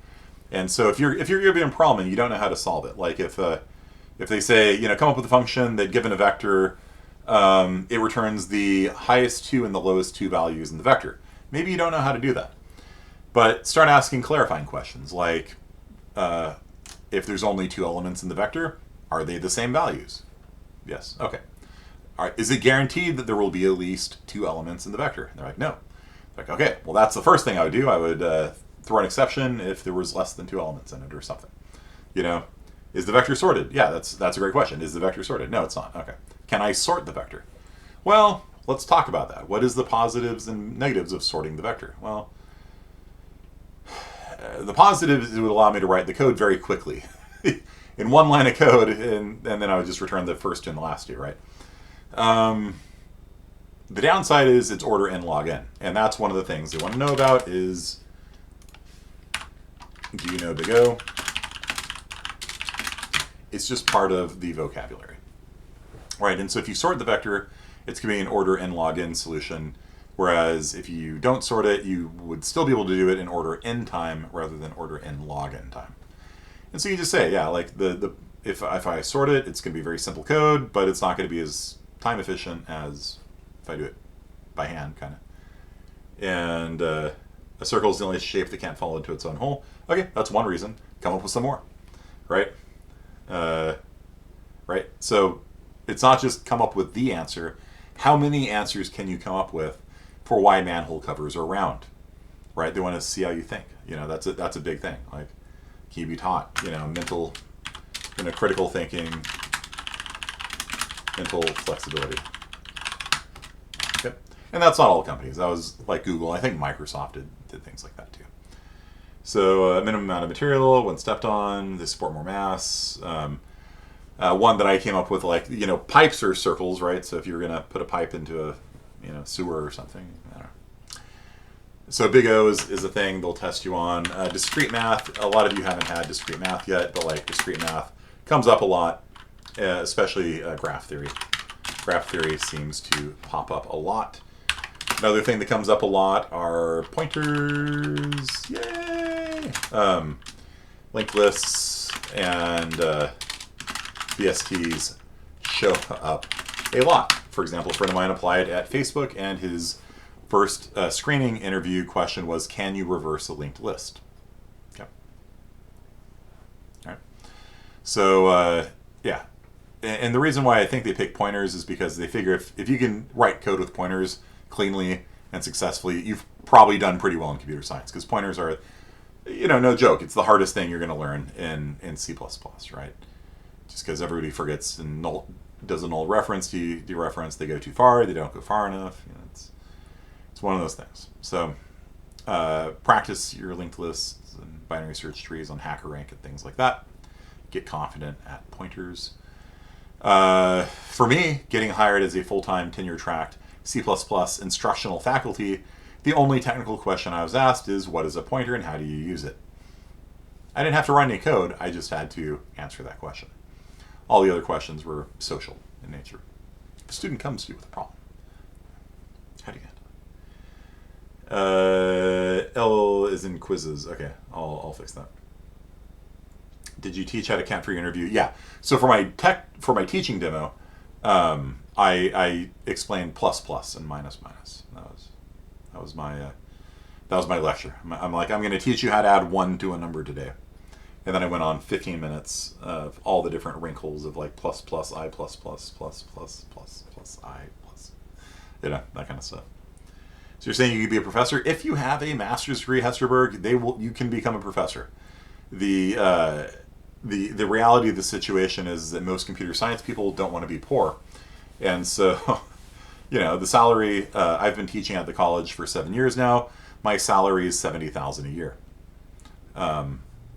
And so if you're given a problem and you don't know how to solve it, like if they say, you know, come up with a function, they've given a vector, it returns the highest 2 and the lowest 2 values in the vector. Maybe you don't know how to do that. But start asking clarifying questions like, if there's only 2 elements in the vector, are they the same values? Yes. Okay. All right. Is it guaranteed that there will be at least 2 elements in the vector? And they're like, no. Like, okay, well, that's the first thing I would do. I would throw an exception if there was less than 2 elements in it or something. You know, is the vector sorted? Yeah, that's a great question. Is the vector sorted? No, it's not. Okay. Can I sort the vector? Well, let's talk about that. What is the positives and negatives of sorting the vector? Well, the positive is it would allow me to write the code very quickly in one line of code, and then I would just return the first 2 and the last 2, right? The downside is it's order n log n, and that's one of the things they want to know about is, do you know big O? It's just part of the vocabulary, right? And so if you sort the vector, it's going to be an order n log n solution. Whereas if you don't sort it, you would still be able to do it in order n time rather than order n log n time. And so you just say, yeah, like if I sort it, it's going to be very simple code, but it's not going to be as time efficient as if I do it by hand, kind of. And a circle is the only shape that can't fall into its own hole. Okay, that's one reason. Come up with some more, right? Right. So it's not just come up with the answer. How many answers can you come up with for why manhole covers are round, right? They want to see how you think. You know, that's a big thing. Like, Can you be taught? Critical thinking, mental flexibility. Yep. And that's not all companies. That was like Google. I think Microsoft did things like that too. So minimum amount of material when stepped on. They support more mass. One that I came up with, like, pipes are circles, right? So if you're going to put a pipe into a sewer or something, I don't know. So big O is a thing they'll test you on. Discrete math, a lot of you haven't had discrete math yet, but like discrete math comes up a lot, especially graph theory. Graph theory seems to pop up a lot. Another thing that comes up a lot are pointers. Yay! Linked lists and BSTs show up a lot. For example, a friend of mine applied at Facebook, and his first screening interview question was, can you reverse a linked list? Okay. All right. So, yeah. And the reason why I think they pick pointers is because they figure if you can write code with pointers cleanly and successfully, you've probably done pretty well in computer science, because pointers are, no joke. It's the hardest thing you're going to learn in C++, right? Just because everybody forgets and does a null reference, dereference, they go too far, they don't go far enough. It's one of those things. So practice your linked lists and binary search trees on HackerRank and things like that. Get confident at pointers. For me, getting hired as a full-time tenure-tracked C++ instructional faculty, the only technical question I was asked is, what is a pointer and how do you use it? I didn't have to write any code, I just had to answer that question. All the other questions were social in nature. If a student comes to you with a problem, how do you handle it? L is in quizzes. Okay, I'll fix that. Did you teach how to count for your interview? Yeah. So for my teaching demo, I explained plus and minus. That was my lecture. I'm going to teach you how to add 1 to a number today. And then I went on 15 minutes of all the different wrinkles of like plus, I, plus, I, plus, that kind of stuff. So you're saying you could be a professor? If you have a master's degree, Hesterberg, you can become a professor. The reality of the situation is that most computer science people don't want to be poor. And so, the salary, I've been teaching at the college for 7 years now. My salary is $70,000 a year.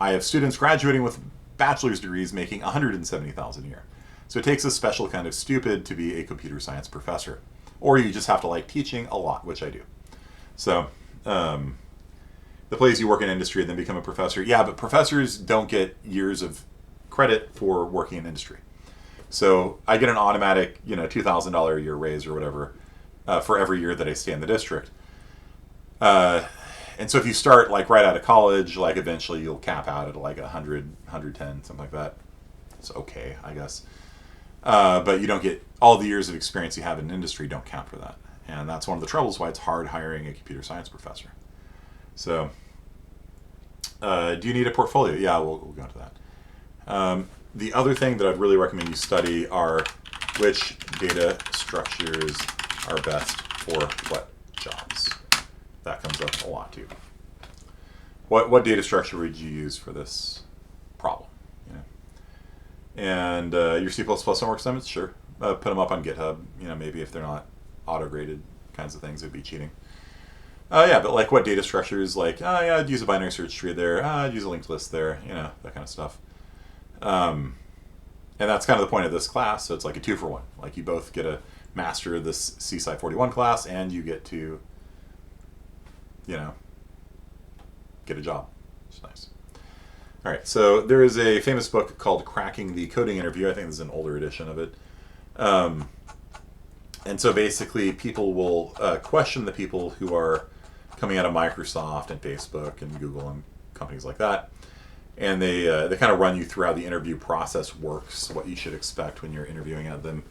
I have students graduating with bachelor's degrees making $170,000 a year. So it takes a special kind of stupid to be a computer science professor. Or you just have to like teaching a lot, which I do. So the place you work in industry and then become a professor. Yeah, but professors don't get years of credit for working in industry. So I get an automatic, $2,000 a year raise or whatever for every year that I stay in the district. And so if you start like right out of college, like eventually you'll cap out at like 100, 110, something like that. It's okay, I guess. But you don't get all the years of experience you have in industry don't count for that. And that's one of the troubles why it's hard hiring a computer science professor. So do you need a portfolio? Yeah, we'll go into that. The other thing that I'd really recommend you study are which data structures are best for what jobs. That comes up a lot too. What data structure would you use for this problem? And your C++ homework assignments, sure. Put them up on GitHub. Maybe if they're not auto-graded kinds of things, it'd be cheating. Yeah, but like what data structures? Like, I'd use a binary search tree there. I'd use a linked list there. That kind of stuff. And that's kind of the point of this class. So it's like a 2-for-1. Like you both get a master of this CSci 41 class, and you get to get a job. It's nice. All right, so there is a famous book called Cracking the Coding Interview. I think this is an older edition of it. And so basically people will question the people who are coming out of Microsoft and Facebook and Google and companies like that. And they kind of run you through how the interview process works, what you should expect when you're interviewing at them.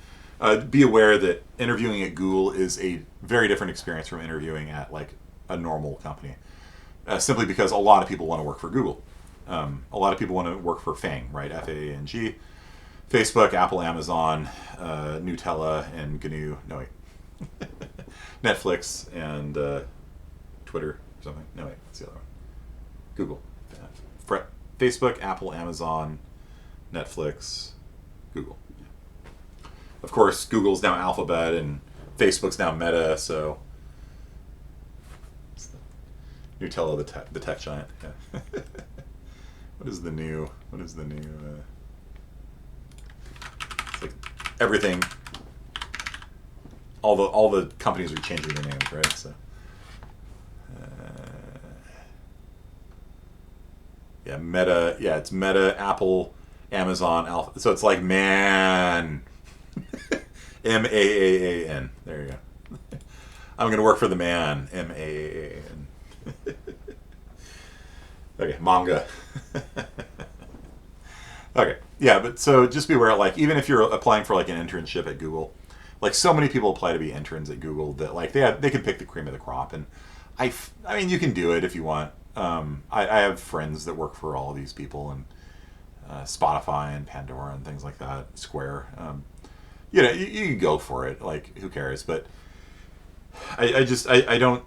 Be aware that interviewing at Google is a very different experience from interviewing at like a normal company, simply because a lot of people want to work for Google. A lot of people want to work for FANG, right? F-A-A-N-G. Facebook, Apple, Amazon, Nutella, and GNU. No, wait. Netflix and Twitter or something. No, wait. That's the other one. Google. Facebook, Apple, Amazon, Netflix, Google. Of course, Google's now Alphabet and Facebook's now Meta, so Nutella, the tech giant. Yeah. What is the new? It's like everything. All the companies are changing their names, right? So. Yeah, Meta. Yeah, it's Meta, Apple, Amazon, Alpha. So it's like man, MAAAN. There you go. I'm gonna work for the man, MAAAN. Okay, manga. Okay, yeah, but so just be aware, like even if you're applying for like an internship at Google, like so many people apply to be interns at Google that like they can pick the cream of the crop, and I mean you can do it if you want. I have friends that work for all of these people, and Spotify and Pandora and things like that, Square. You know, you can go for it. Like, who cares? But I don't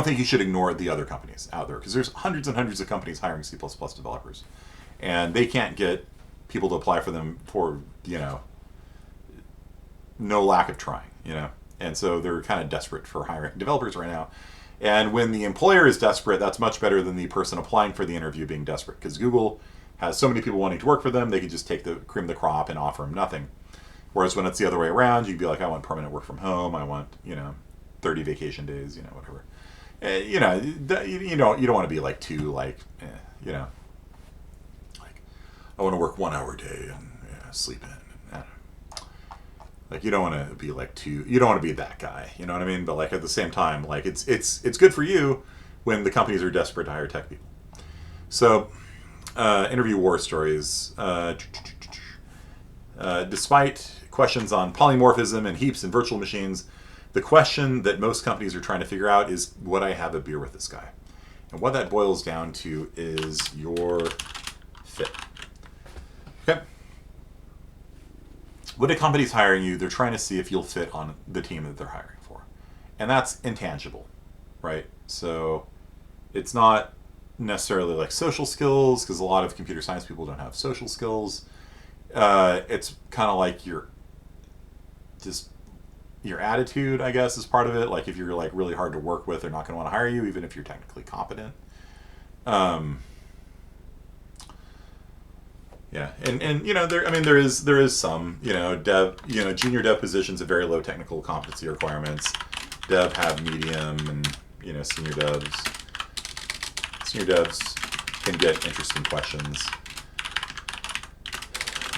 think you should ignore the other companies out there, because there's hundreds and hundreds of companies hiring C++ developers, and they can't get people to apply for them for, you know, no lack of trying, you know, and so they're kind of desperate for hiring developers right now. And when the employer is desperate, that's much better than the person applying for the interview being desperate, because Google has so many people wanting to work for them, they could just take the cream of the crop and offer them nothing. Whereas when it's the other way around, you can be like, I want permanent work from home, I want, you know, 30 vacation days, you know, whatever. You know, you don't want to be like too like, you know, like I want to work 1 hour a day and sleep in. Like you don't want to be like you don't want to be that guy, you know what I mean? But like at the same time, like it's good for you when the companies are desperate to hire tech people. So, interview war stories. Despite questions on polymorphism and heaps and virtual machines, the question that most companies are trying to figure out is, would I have a beer with this guy? And what that boils down to is your fit. Okay. When a company's hiring you, they're trying to see if you'll fit on the team that they're hiring for. And that's intangible, right? So it's not necessarily like social skills, because a lot of computer science people don't have social skills. It's kind of like your attitude, I guess, is part of it. Like if you're like really hard to work with, they're not going to want to hire you, even if you're technically competent. Yeah, and you know, there is some, you know, junior dev positions have very low technical competency requirements. Dev have medium, and you know, senior devs can get interesting questions.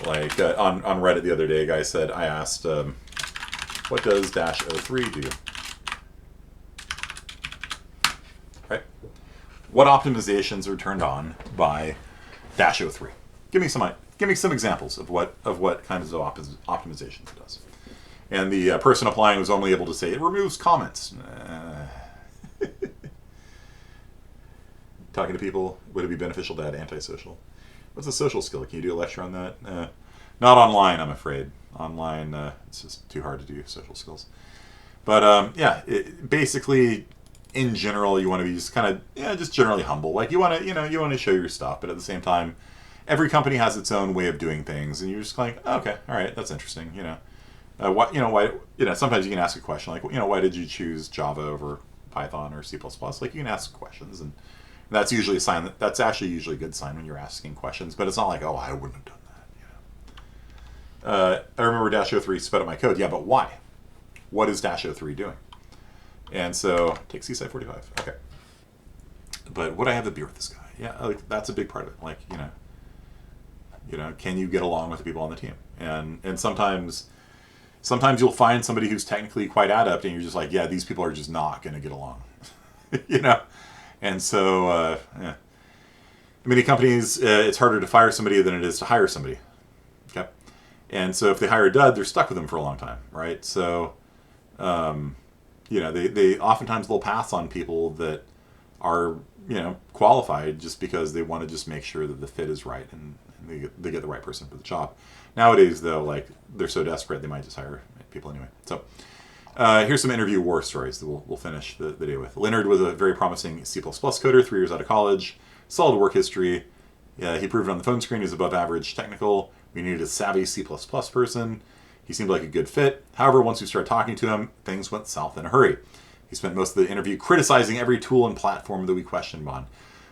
Like on Reddit the other day, a guy said, I asked, what does -03 do? Right? What optimizations are turned on by -03? Give me some examples of what kinds of optimizations it does. And the person applying was only able to say it removes comments. Talking to people, would it be beneficial to add antisocial? What's a social skill? Can you do a lecture on that? Not online, I'm afraid. Online, it's just too hard to do social skills. But yeah, basically, in general, you want to be just kind of just generally humble. Like you want to show your stuff, but at the same time, every company has its own way of doing things, and you're just like, oh, okay, all right, that's interesting. Why sometimes you can ask a question like, why did you choose Java over Python or C++? Like you can ask questions, and that's usually a sign that's actually usually a good sign when you're asking questions. But it's not like, oh, I wouldn't have done that. I remember -03 sped up my code. Yeah, but why? What is -03 doing? And so take CSI 45. Okay. But would I have a beer with this guy? Yeah, like, that's a big part of it. Like can you get along with the people on the team? And sometimes you'll find somebody who's technically quite adept, and you're just like, yeah, these people are just not going to get along. And so many companies, it's harder to fire somebody than it is to hire somebody. Okay, and so if they hire a dud, they're stuck with them for a long time, right? So they oftentimes they'll pass on people that are qualified just because they want to just make sure that the fit is right and they get the right person for the job. Nowadays, though, like they're so desperate, they might just hire people anyway. So here's some interview war stories that we'll finish the day with. Leonard was a very promising C++ coder, 3 years out of college. Solid work history. He proved on the phone screen he was above average technical. We needed a savvy C++ person. He seemed like a good fit. However, once we started talking to him, things went south in a hurry. He spent most of the interview criticizing every tool and platform that we questioned on.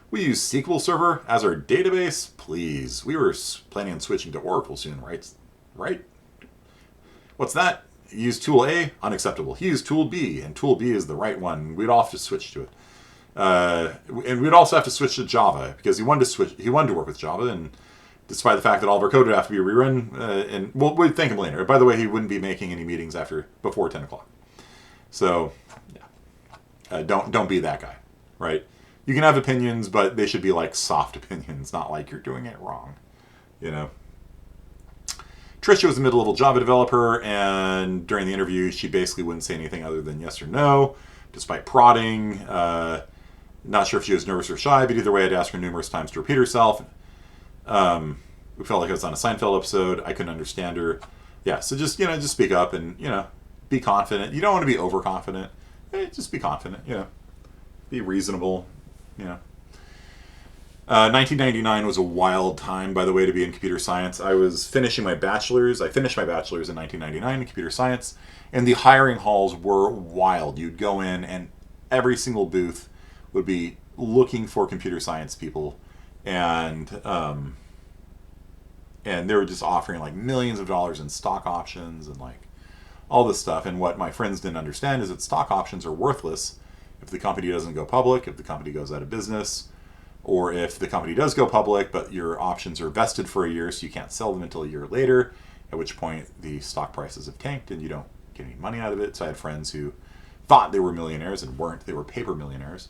We use SQL Server as our database? Please. We were planning on switching to Oracle soon, right? Right? What's that? He used tool A? Unacceptable. He used tool B, and tool B is the right one. We'd all have to switch to it. And we'd also have to switch to Java, because he wanted to work with Java, and despite the fact that all of our code would have to be rerun, and we'd thank him later. By the way, he wouldn't be making any meetings before 10 o'clock. So, yeah. Don't be that guy, right? You can have opinions, but they should be like soft opinions, not like you're doing it wrong, you know? Trisha was a mid-level Java developer, and during the interview, she basically wouldn't say anything other than yes or no, despite prodding. Not sure if she was nervous or shy, but either way, I'd ask her numerous times to repeat herself. We felt like it was on a Seinfeld episode. I couldn't understand her. Yeah, so just speak up and, be confident. You don't want to be overconfident. Just be confident, Be reasonable, 1999 was a wild time, by the way, to be in computer science. I was finishing my bachelor's. I finished my bachelor's in 1999 in computer science, and the hiring halls were wild. You'd go in, and every single booth would be looking for computer science people, and they were just offering like millions of dollars in stock options and like all this stuff. And what my friends didn't understand is that stock options are worthless if the company doesn't go public, if the company goes out of business, or if the company does go public, but your options are vested for a year, so you can't sell them until a year later, at which point the stock prices have tanked and you don't get any money out of it. So I had friends who thought they were millionaires and weren't. They were paper millionaires.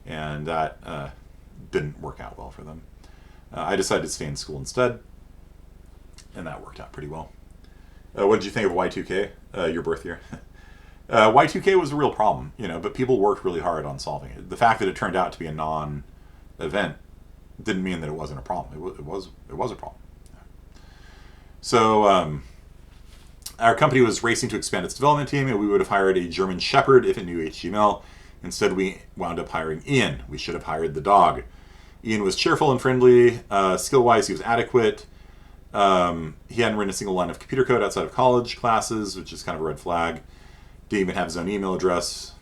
And that didn't work out well for them. I decided to stay in school instead, and that worked out pretty well. What did you think of Y2K, your birth year? Y2K was a real problem, but people worked really hard on solving it. The fact that it turned out to be a non-event didn't mean that it wasn't a problem. It was a problem. So our company was racing to expand its development team, and we would have hired a German Shepherd if it knew HTML. Instead, we wound up hiring Ian. We should have hired the dog. Ian was cheerful and friendly. Skill-wise, he was adequate. He hadn't written a single line of computer code outside of college classes, which is kind of a red flag. Didn't even have his own email address.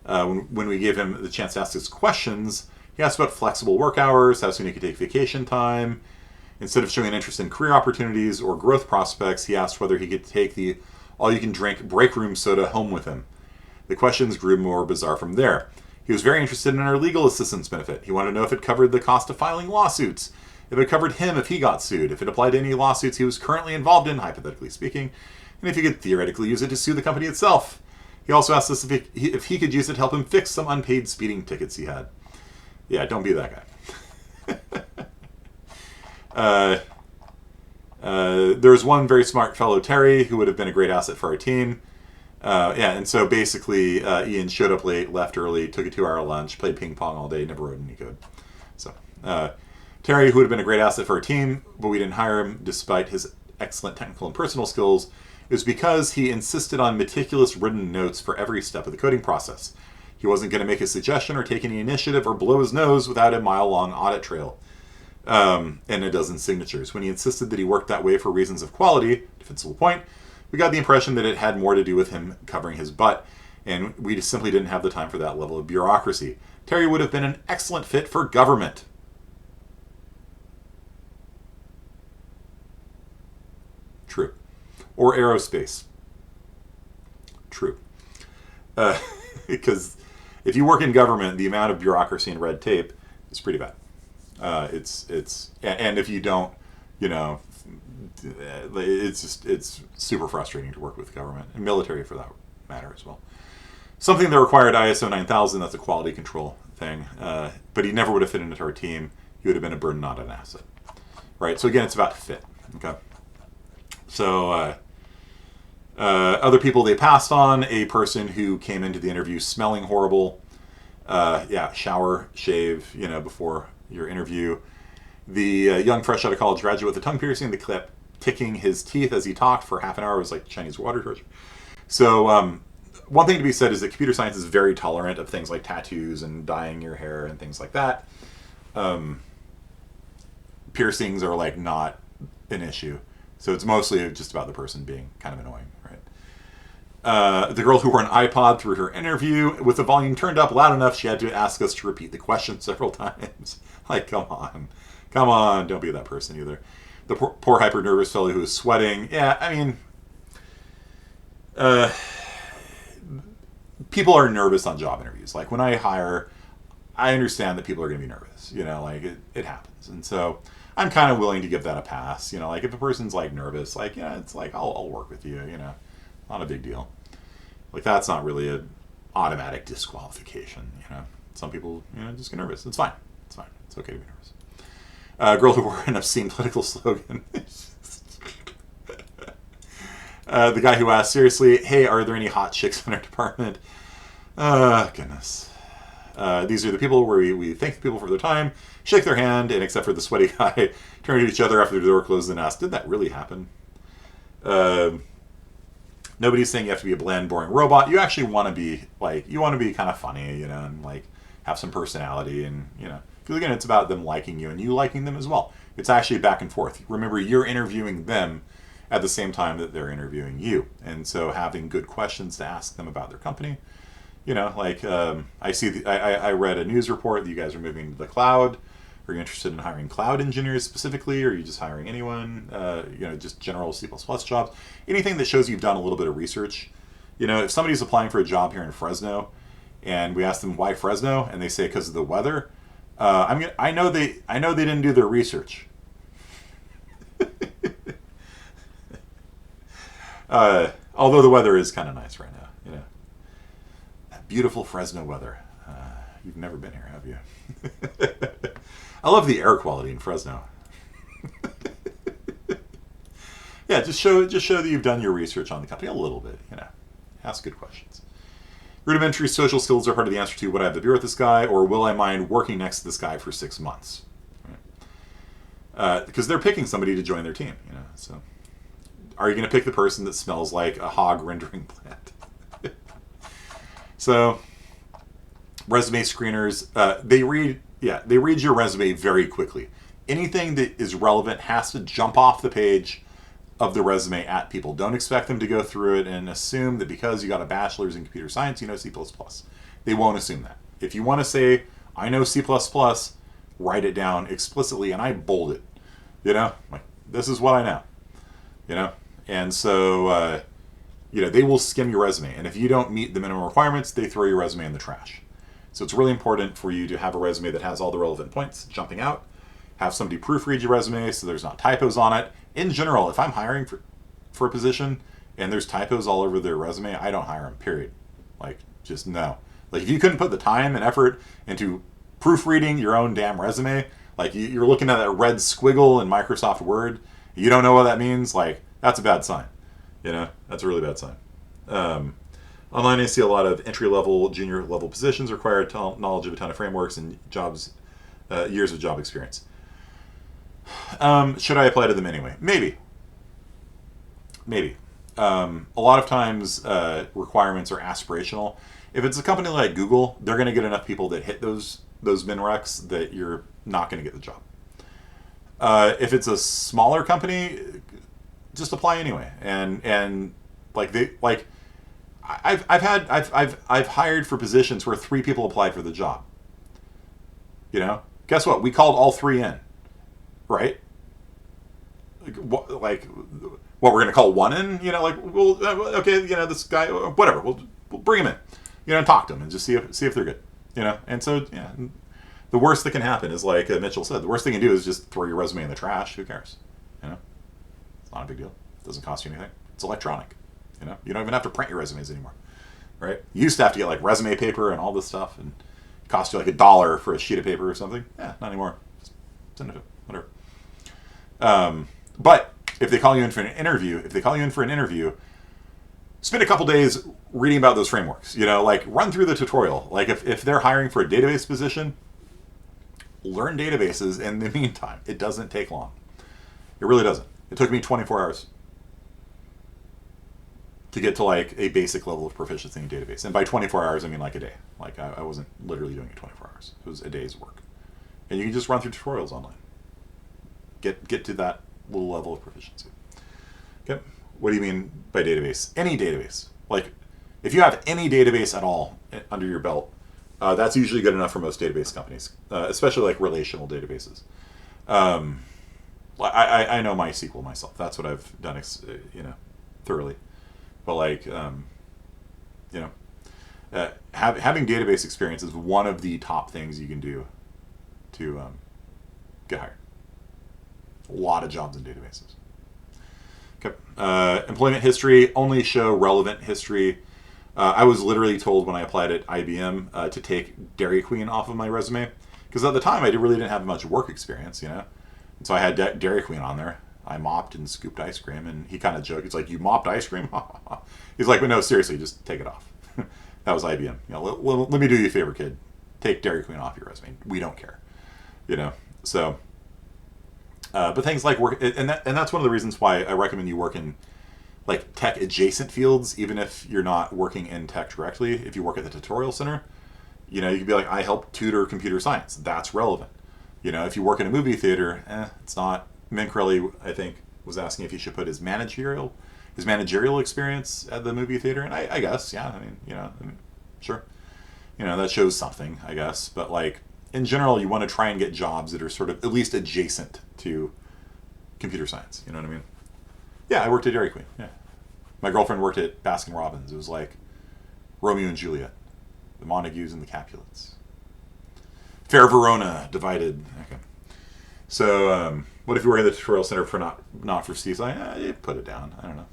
When we gave him the chance to ask us questions, he asked about flexible work hours, how soon he could take vacation time. Instead of showing an interest in career opportunities or growth prospects, he asked whether he could take the all-you-can-drink break room soda home with him. The questions grew more bizarre from there. He was very interested in our legal assistance benefit. He wanted to know if it covered the cost of filing lawsuits, if it covered him if he got sued, if it applied to any lawsuits he was currently involved in, hypothetically speaking, and if he could theoretically use it to sue the company itself. He also asked us if he could use it to help him fix some unpaid speeding tickets he had. Yeah, don't be that guy. There was one very smart fellow, Terry, who would have been a great asset for our team. And so basically Ian showed up late, left early, took a 2-hour lunch, played ping pong all day, never wrote any code. So Terry, who would have been a great asset for our team, but we didn't hire him despite his excellent technical and personal skills, it was because he insisted on meticulous written notes for every step of the coding process. He wasn't going to make a suggestion or take any initiative or blow his nose without a mile-long audit trail and a dozen signatures. When he insisted that he worked that way for reasons of quality, defensible point, we got the impression that it had more to do with him covering his butt, and we just simply didn't have the time for that level of bureaucracy. Terry would have been an excellent fit for government. True. Or aerospace. True. Because if you work in government, the amount of bureaucracy and red tape is pretty bad. And if you don't, it's super frustrating to work with government and military for that matter as well. Something that required ISO 9000, that's a quality control thing. But he never would have fit into our team. He would have been a burden, not an asset. Right? So again, it's about fit. Okay. So other people they passed on, a person who came into the interview smelling horrible. Shower, shave, before your interview. The young, fresh out of college graduate with a tongue piercing that kept ticking his teeth as he talked for half an hour. It was like Chinese water torture. So one thing to be said is that computer science is very tolerant of things like tattoos and dyeing your hair and things like that. piercings are like not an issue. So it's mostly just about the person being kind of annoying, right? The girl who wore an iPod through her interview with the volume turned up loud enough she had to ask us to repeat the question several times. Like, come on, don't be that person either. The poor hyper nervous fellow who was sweating. Yeah, I mean, people are nervous on job interviews. Like when I hire, I understand that people are going to be nervous. You know, like it happens, and so I'm kind of willing to give that a pass. You know, like if a person's like nervous, like yeah, it's like I'll work with you. You know, not a big deal. Like that's not really an automatic disqualification. You know, some people just get nervous. It's fine. It's fine. It's okay to be nervous. Girl who wore an obscene political slogan. The guy who asked, seriously, hey, are there any hot chicks in our department? Goodness. These are the people where we thank the people for their time, shake their hand, and except for the sweaty guy, turn to each other after the door closed and ask, did that really happen? Nobody's saying you have to be a bland, boring robot. You actually want to be, like, you want to be kind of funny, and, like, have some personality, and, because, again, it's about them liking you and you liking them as well. It's actually back and forth. Remember, you're interviewing them at the same time that they're interviewing you. And so having good questions to ask them about their company. I read a news report that you guys are moving to the cloud. Are you interested in hiring cloud engineers specifically? Or are you just hiring anyone? Just general C++ jobs. Anything that shows you've done a little bit of research. If somebody's applying for a job here in Fresno and we ask them why Fresno and they say because of the weather, I know they didn't do their research. Although the weather is kind of nice right now, that beautiful Fresno weather. You've never been here, have you? I love the air quality in Fresno. Yeah, just show that you've done your research on the company a little bit. Ask good questions. Rudimentary social skills are part of the answer to would I have to beer with this guy, or will I mind working next to this guy for 6 months? Because they're picking somebody to join their team. So. Are you going to pick the person that smells like a hog rendering plant? So, resume screeners, they read your resume very quickly. Anything that is relevant has to jump off the page of the resume at people. Don't expect them to go through it and assume that because you got a bachelor's in computer science, you know C++. They won't assume that. If you want to say, I know C++, write it down explicitly and I bold it. Like, this is what I know. And so, they will skim your resume. And if you don't meet the minimum requirements, they throw your resume in the trash. So it's really important for you to have a resume that has all the relevant points jumping out. Have somebody proofread your resume so there's not typos on it. In general, if I'm hiring for a position and there's typos all over their resume, I don't hire them, period. Like, just no. Like, if you couldn't put the time and effort into proofreading your own damn resume, like you're looking at that red squiggle in Microsoft Word, you don't know what that means, like, that's a bad sign. That's a really bad sign. Online, I see a lot of entry-level, junior-level positions require knowledge of a ton of frameworks and jobs, years of job experience. Should I apply to them anyway? Maybe. A lot of times, requirements are aspirational. If it's a company like Google, they're going to get enough people that hit those min recs that you're not going to get the job. If it's a smaller company, just apply anyway. And I've hired for positions where 3 people applied for the job. Guess what? We called all 3 in, right? What we're gonna call one in? Okay, this guy, whatever. We'll bring him in, and talk to him and just see if they're good, And so, the worst that can happen is like Mitchell said. The worst thing you can do is just throw your resume in the trash. Who cares? It's not a big deal. It doesn't cost you anything. It's electronic. You don't even have to print your resumes anymore, right? You used to have to get like resume paper and all this stuff, and it cost you like $1 for a sheet of paper or something. Yeah, not anymore. Just send it to whatever. But if they call you in for an interview, spend a couple days reading about those frameworks. Run through the tutorial. Like if they're hiring for a database position, learn databases in the meantime. It doesn't take long. It really doesn't. It took me 24 hours to get to like a basic level of proficiency in a database. And by 24 hours, I mean like a day. Like I wasn't literally doing it 24 hours. It was a day's work. And you can just run through tutorials online. Get to that little level of proficiency. Okay. What do you mean by database? Any database. Like, if you have any database at all under your belt, that's usually good enough for most database companies, especially like relational databases. I know MySQL myself. That's what I've done, thoroughly. But like, having database experience is one of the top things you can do to get hired. A lot of jobs in databases. Okay. Employment history, only show relevant history. I was literally told when I applied at IBM to take Dairy Queen off of my resume, because at the time I really didn't have much work experience, And so I had Dairy Queen on there. I mopped and scooped ice cream, and he kind of joked. It's like, you mopped ice cream? He's like, but no, seriously, just take it off. That was IBM. Let me do you a favor, kid. Take Dairy Queen off your resume. We don't care. So, but things like work, and that's one of the reasons why I recommend you work in like tech adjacent fields, even if you're not working in tech directly. If you work at the tutorial center, you could be like, I help tutor computer science. That's relevant. If you work in a movie theater, it's not. Minkrelli, I think, was asking if he should put his managerial experience at the movie theater, and I guess, yeah. Sure. That shows something, I guess. But like, in general, you want to try and get jobs that are sort of at least adjacent to computer science. You know what I mean? Yeah, I worked at Dairy Queen. Yeah. My girlfriend worked at Baskin Robbins. It was like Romeo and Juliet, the Montagues and the Capulets. Fair Verona divided. Okay. So, what if you were in the tutorial center for not for CSI? You put it down. I don't know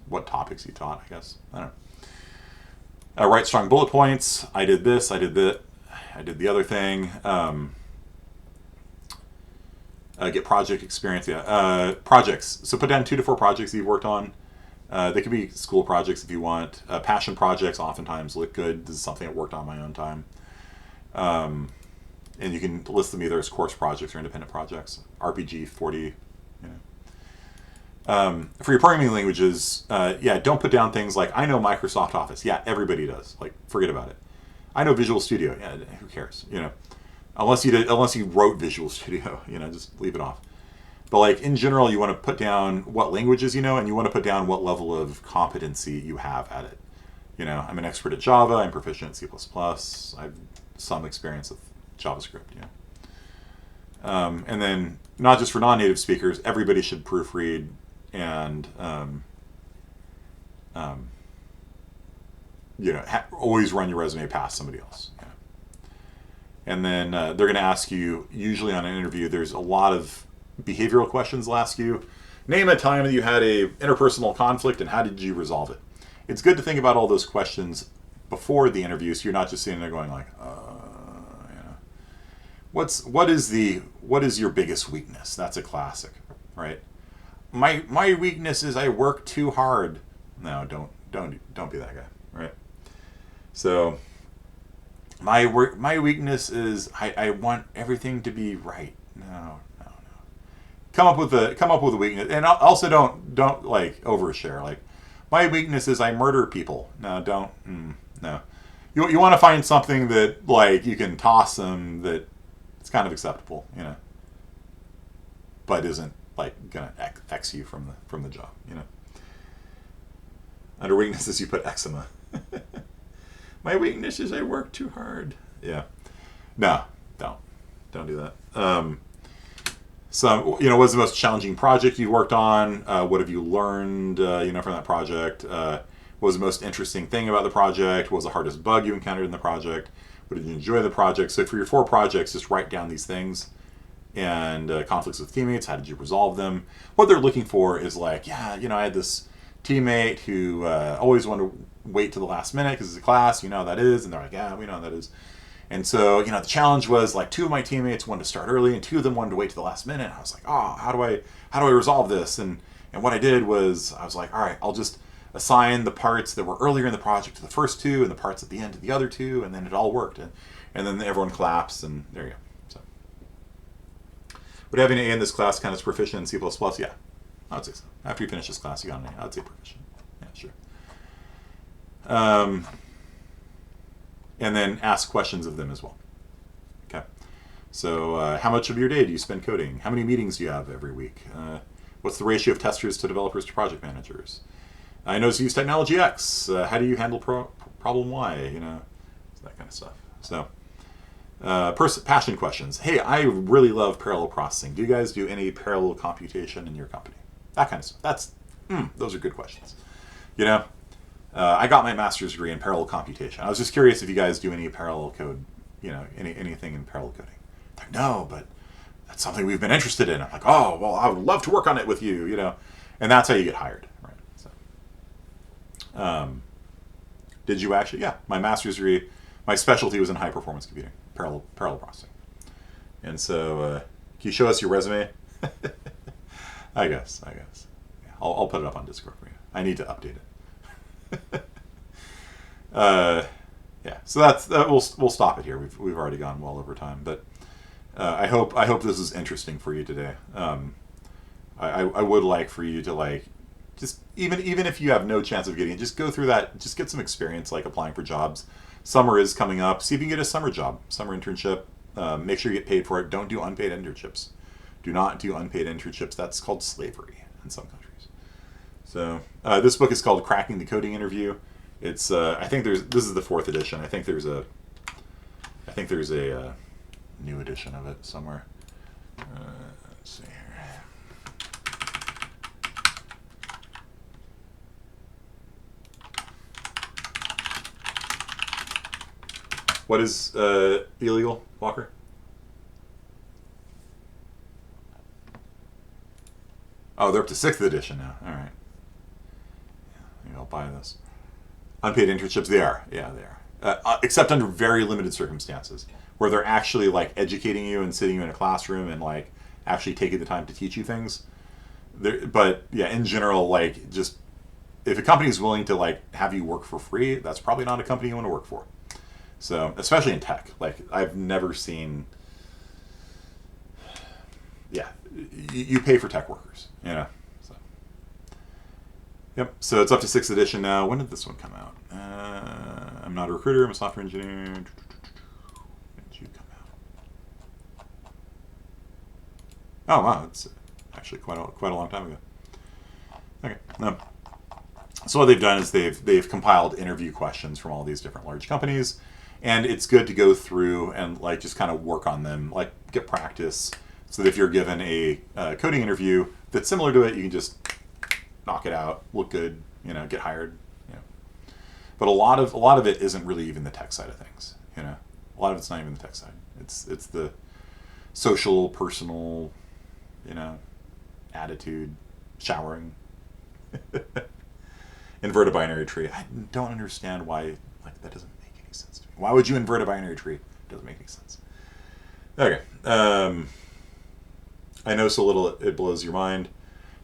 what topics you taught. I guess I don't know. Write strong bullet points. I did this. I did that. I did the other thing. Get project experience. Yeah. Projects. So put down 2 to 4 projects that you've worked on. They could be school projects if you want. Passion projects oftentimes look good. This is something I worked on my own time. And you can list them either as course projects or independent projects. RPG 40. For your programming languages, don't put down things like, I know Microsoft Office. Yeah, everybody does. Like, forget about it. I know Visual Studio. Yeah, who cares? Unless you wrote Visual Studio, just leave it off. But like, in general, you want to put down what languages you know, and you want to put down what level of competency you have at it. I'm an expert at Java. I'm proficient at C++. I have some experience with JavaScript. And then, not just for non-native speakers, everybody should proofread and always run your resume past somebody else. And then they're going to ask you, usually on an interview, there's a lot of behavioral questions they'll ask you. Name a time that you had a interpersonal conflict and how did you resolve it? It's good to think about all those questions before the interview, so you're not just sitting there going like, what is your biggest weakness? That's a classic, right? My weakness is I work too hard. No, don't be that guy, right? So my weakness is I want everything to be right. No. Come up with a weakness, and also don't like overshare. Like, my weakness is I murder people. No, don't. No. You want to find something that like you can toss them that it's kind of acceptable, but isn't like gonna X you from the job, Under weaknesses, you put eczema. My weakness is I work too hard. Yeah. No, don't do that. What's the most challenging project you worked on? What have you learned, from that project? What was the most interesting thing about the project? What was the hardest bug you encountered in the project? What did you enjoy the project? So for your 4 projects, just write down these things. And conflicts with teammates, how did you resolve them? What they're looking for is like, I had this teammate who always wanted to wait to the last minute because it's a class, how that is. And they're like, yeah, we know how that is. And so, the challenge was like 2 of my teammates wanted to start early and 2 of them wanted to wait to the last minute. And I was like, how do I resolve this? And what I did was I was like, all right, I'll just assign the parts that were earlier in the project to the first 2 and the parts at the end to the other 2. And then it all worked. And then everyone claps and there you go. So, would having an A in this class count as proficient in C++? Yeah, I would say so. After you finish this class, you got an A. I would say proficient. Yeah, sure. And then ask questions of them as well. Okay. So how much of your day do you spend coding? How many meetings do you have every week? What's the ratio of testers to developers to project managers? I notice you use technology X. How do you handle problem Y? You know, that kind of stuff. So, passion questions. Hey, I really love parallel processing. Do you guys do any parallel computation in your company? That kind of stuff. Those are good questions. You know, I got my master's degree in parallel computation. I was just curious if you guys do any parallel code. You know, anything in parallel coding. Like, no, but that's something we've been interested in. I'm like, oh, well, I would love to work on it with you. You know, and that's how you get hired. Did you actually? Yeah, my master's degree, my specialty was in high performance computing, parallel processing. And so, can you show us your resume? I guess. Yeah, I'll put it up on Discord for you. I need to update it. Yeah, so that's we'll stop it here. We've already gone well over time, but I hope this is interesting for you today. I would like for you to like. Just even if you have no chance of getting it, just go through that. Just get some experience, like applying for jobs. Summer is coming up. See if you can get a summer job, summer internship. Make sure you get paid for it. Don't do unpaid internships. Do not do unpaid internships. That's called slavery in some countries. So this book is called Cracking the Coding Interview. It's I think this is the 4th edition. I think there's a new edition of it somewhere. Let's see here. What is illegal, Walker? Oh, they're up to 6th edition now. All right. Yeah, maybe I'll buy this. Unpaid internships, they are. Yeah, they are. Except under very limited circumstances, where they're actually like educating you and sitting you in a classroom and like actually taking the time to teach you things. But yeah, in general, like just if a company is willing to like have you work for free, that's probably not a company you want to work for. So, especially in tech, like I've never seen, yeah, you pay for tech workers, you know. So, yep. So it's up to 6th edition now. When did this one come out? I'm not a recruiter. I'm a software engineer. When did you come out? Oh wow, it's actually quite a long time ago. Okay. No. So what they've done is they've compiled interview questions from all these different large companies. And it's good to go through and like just kind of work on them, like get practice, so that if you're given a coding interview that's similar to it, you can just knock it out, look good, you know, get hired. You know. But a lot of it isn't really even the tech side of things. You know, a lot of it's not even the tech side. It's the social, personal, you know, attitude, showering, invert a binary tree. I don't understand why like that doesn't make any sense to me. Why would you invert a binary tree? It doesn't make any sense. Okay. I know so little it blows your mind.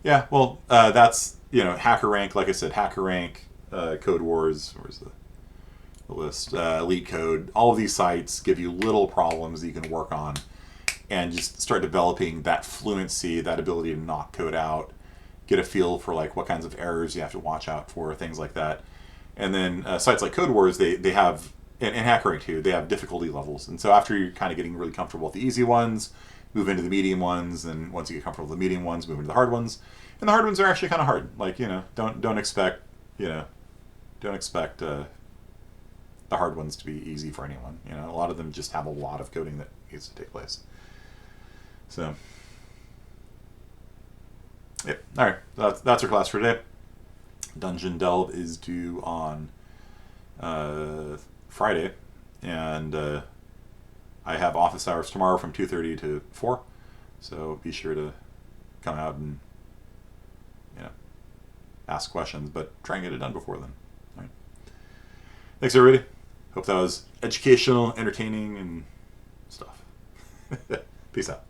Yeah, well, that's, you know, HackerRank, like I said, HackerRank, Code Wars, where's the list? Elite Code. All of these sites give you little problems that you can work on and just start developing that fluency, that ability to knock code out, get a feel for like what kinds of errors you have to watch out for, things like that. And then sites like Code Wars, they have, and HackerRank too, they have difficulty levels. And so after you're kind of getting really comfortable with the easy ones, move into the medium ones, and once you get comfortable with the medium ones, move into the hard ones. And the hard ones are actually kind of hard. Like, you know, don't expect the hard ones to be easy for anyone. You know, a lot of them just have a lot of coding that needs to take place. So, yep. All right, that's our class for today. Dungeon Delve is due on Friday, and I have office hours tomorrow from 2:30 to 4, so be sure to come out and, you know, ask questions, but try and get it done before then. All right. Thanks, everybody. Hope that was educational, entertaining, and stuff. Peace out.